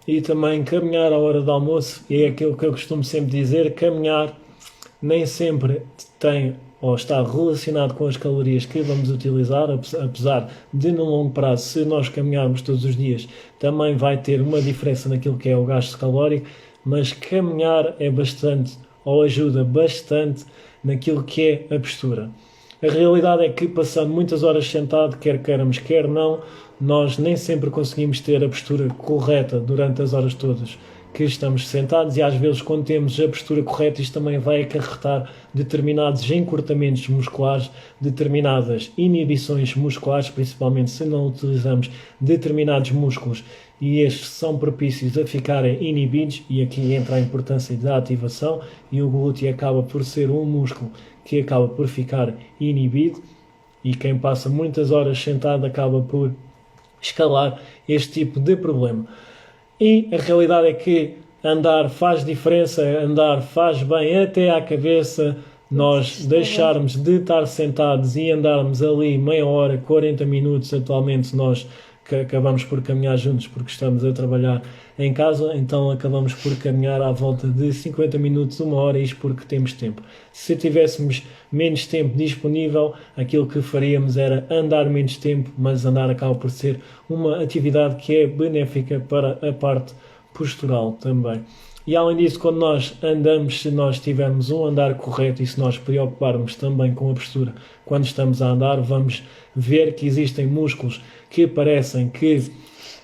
E também caminhar à hora do almoço, e é aquilo que eu costumo sempre dizer, caminhar nem sempre tem ou está relacionado com as calorias que vamos utilizar, apesar de no longo prazo, se nós caminharmos todos os dias, também vai ter uma diferença naquilo que é o gasto calórico, mas caminhar é bastante, ou ajuda bastante naquilo que é a postura. A realidade é que, passando muitas horas sentado, quer queiramos, quer não, nós nem sempre conseguimos ter a postura correta durante as horas todas que estamos sentados, e às vezes, quando temos a postura correta, isto também vai acarretar determinados encurtamentos musculares, determinadas inibições musculares, principalmente se não utilizamos determinados músculos e estes são propícios a ficarem inibidos, e aqui entra a importância da ativação, e o glúteo acaba por ser um músculo que acaba por ficar inibido, e quem passa muitas horas sentado acaba por escalar este tipo de problema. E a realidade é que andar faz diferença, andar faz bem até à cabeça. Nós deixarmos de estar sentados e andarmos ali meia hora, 40 minutos, atualmente nós que acabamos por caminhar juntos porque estamos a trabalhar em casa, então acabamos por caminhar à volta de 50 minutos, uma hora, isto porque temos tempo. Se tivéssemos menos tempo disponível, aquilo que faríamos era andar menos tempo, mas andar acaba por ser uma atividade que é benéfica para a parte postural também. E além disso, quando nós andamos, se nós tivermos um andar correto e se nós preocuparmos também com a postura quando estamos a andar, vamos ver que existem músculos que parecem que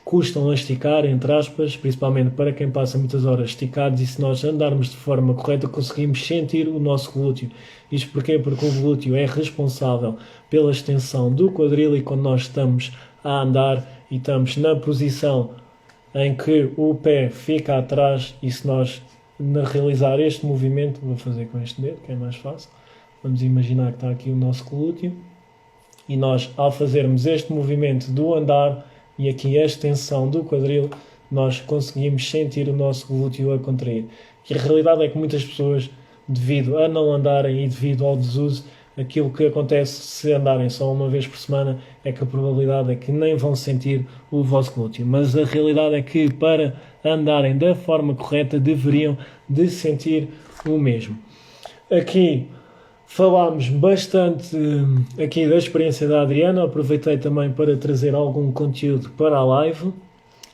custam a esticar, entre aspas, principalmente para quem passa muitas horas esticados, e se nós andarmos de forma correta conseguimos sentir o nosso glúteo. Isto porquê? Porque o glúteo é responsável pela extensão do quadril, e quando nós estamos a andar e estamos na posição em que o pé fica atrás, e se nós realizar este movimento, vou fazer com este dedo que é mais fácil, vamos imaginar que está aqui o nosso glúteo, e nós ao fazermos este movimento do andar e aqui a extensão do quadril, nós conseguimos sentir o nosso glúteo a contrair. E a realidade é que muitas pessoas, devido a não andarem e devido ao desuso, aquilo que acontece se andarem só uma vez por semana é que a probabilidade é que nem vão sentir o vosso glúteo. Mas a realidade é que para andarem da forma correta deveriam de sentir o mesmo. Aqui Falámos bastante aqui da experiência da Adriana, aproveitei também para trazer algum conteúdo para a live.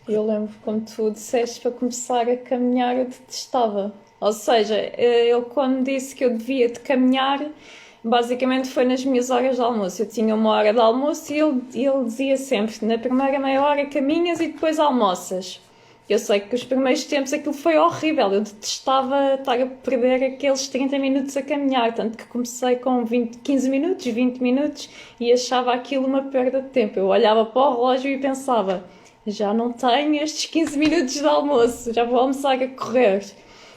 Eu lembro quando tu disseste para começar a caminhar, eu detestava. Ou seja, ele quando disse que eu devia de caminhar, basicamente foi nas minhas horas de almoço. Eu tinha uma hora de almoço e ele dizia sempre, na primeira meia hora caminhas e depois almoças. Eu sei que os primeiros tempos aquilo foi horrível, eu detestava estar a perder aqueles 30 minutos a caminhar, tanto que comecei com 15 minutos, 20 minutos e achava aquilo uma perda de tempo. Eu olhava para o relógio e pensava, já não tenho estes 15 minutos de almoço, já vou almoçar a correr.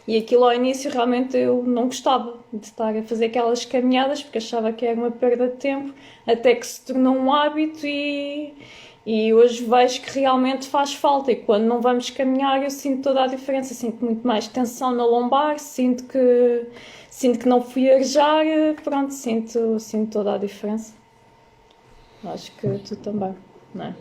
E aquilo ao início realmente eu não gostava de estar a fazer aquelas caminhadas porque achava que era uma perda de tempo, até que se tornou um hábito e hoje vejo que realmente faz falta. E quando não vamos caminhar eu sinto toda a diferença, sinto muito mais tensão na lombar, sinto que não fui arejar, pronto, sinto toda a diferença. Acho que tu também, não é?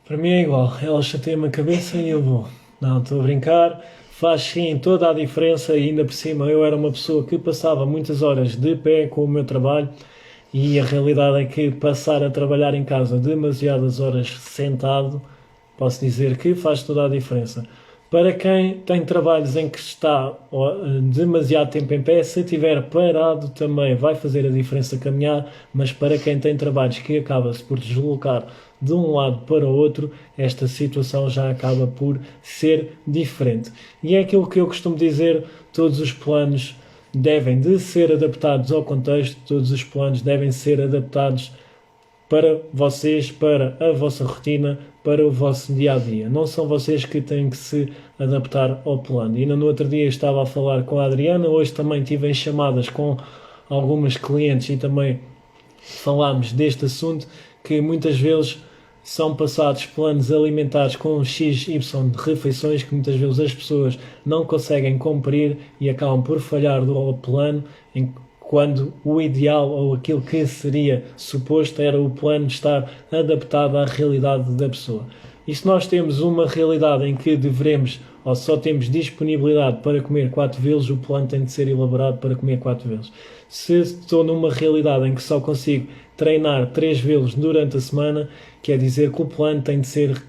Para mim é igual, ela chateia-me a cabeça e eu vou. Não, estou a brincar. Faz sim toda a diferença e ainda por cima eu era uma pessoa que passava muitas horas de pé com o meu trabalho e a realidade é que passar a trabalhar em casa demasiadas horas sentado, posso dizer que faz toda a diferença. Para quem tem trabalhos em que está demasiado tempo em pé, se estiver parado também vai fazer a diferença caminhar, mas para quem tem trabalhos que acaba-se por deslocar de um lado para o outro, esta situação já acaba por ser diferente. E é aquilo que eu costumo dizer, todos os planos devem de ser adaptados ao contexto, todos os planos devem ser adaptados para vocês, para a vossa rotina, para o vosso dia-a-dia. Não são vocês que têm que se adaptar ao plano. Ainda no outro dia estava a falar com a Adriana, hoje também tive em chamadas com algumas clientes e também falámos deste assunto, que muitas vezes são passados planos alimentares com XY de refeições que muitas vezes as pessoas não conseguem cumprir e acabam por falhar do plano, quando o ideal ou aquilo que seria suposto era o plano estar adaptado à realidade da pessoa. E se nós temos uma realidade em que devemos ou só temos disponibilidade para comer 4 vezes, o plano tem de ser elaborado para comer 4 vezes. Se estou numa realidade em que só consigo treinar 3 vezes durante a semana, quer dizer que o plano tem de ser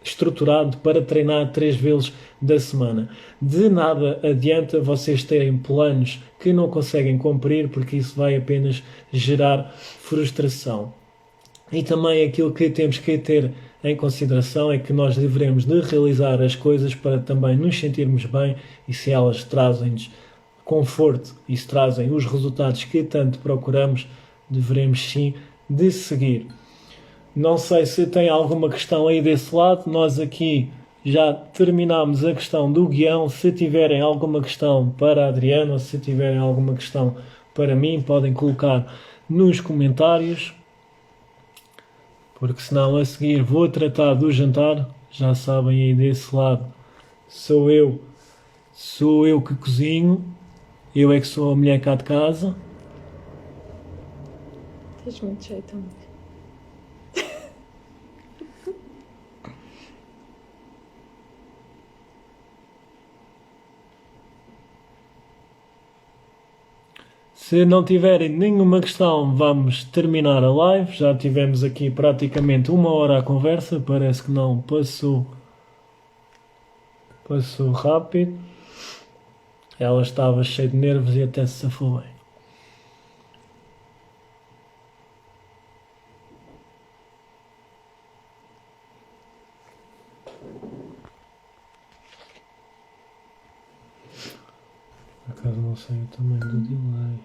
estruturado para treinar 3 vezes da semana. De nada adianta vocês terem planos que não conseguem cumprir, porque isso vai apenas gerar frustração. E também aquilo que temos que ter em consideração é que nós devemos de realizar as coisas para também nos sentirmos bem, e se elas trazem-nos conforto e se trazem os resultados que tanto procuramos, devemos sim de seguir. Não sei se tem alguma questão aí desse lado, nós aqui já terminámos a questão do guião. Se tiverem alguma questão para a Adriana ou se tiverem alguma questão para mim, podem colocar nos comentários, porque senão a seguir vou tratar do jantar. Já sabem, aí desse lado sou eu que cozinho, eu é que sou a mulher cá de casa. Tens muito jeito, amor. Se não tiverem nenhuma questão, vamos terminar a live. Já tivemos aqui praticamente 1 hora a conversa, parece que não passou rápido. Ela estava cheia de nervos e até se safou bem. Por acaso não sei o tamanho do delay.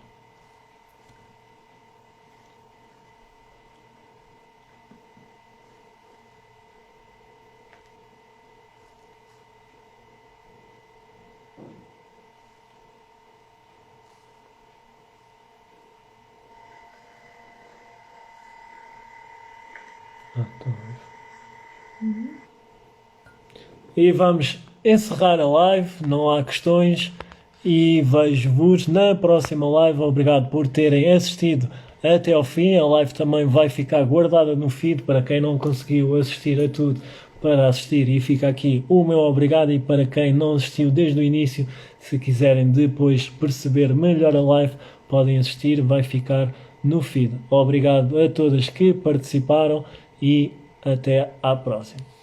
E vamos encerrar a live, não há questões, e vejo-vos na próxima live. Obrigado por terem assistido até ao fim. A live também vai ficar guardada no feed para quem não conseguiu assistir a tudo, para assistir, e fica aqui o meu obrigado. E para quem não assistiu desde o início, se quiserem depois perceber melhor a live, podem assistir, vai ficar no feed. Obrigado a todas que participaram e até à próxima.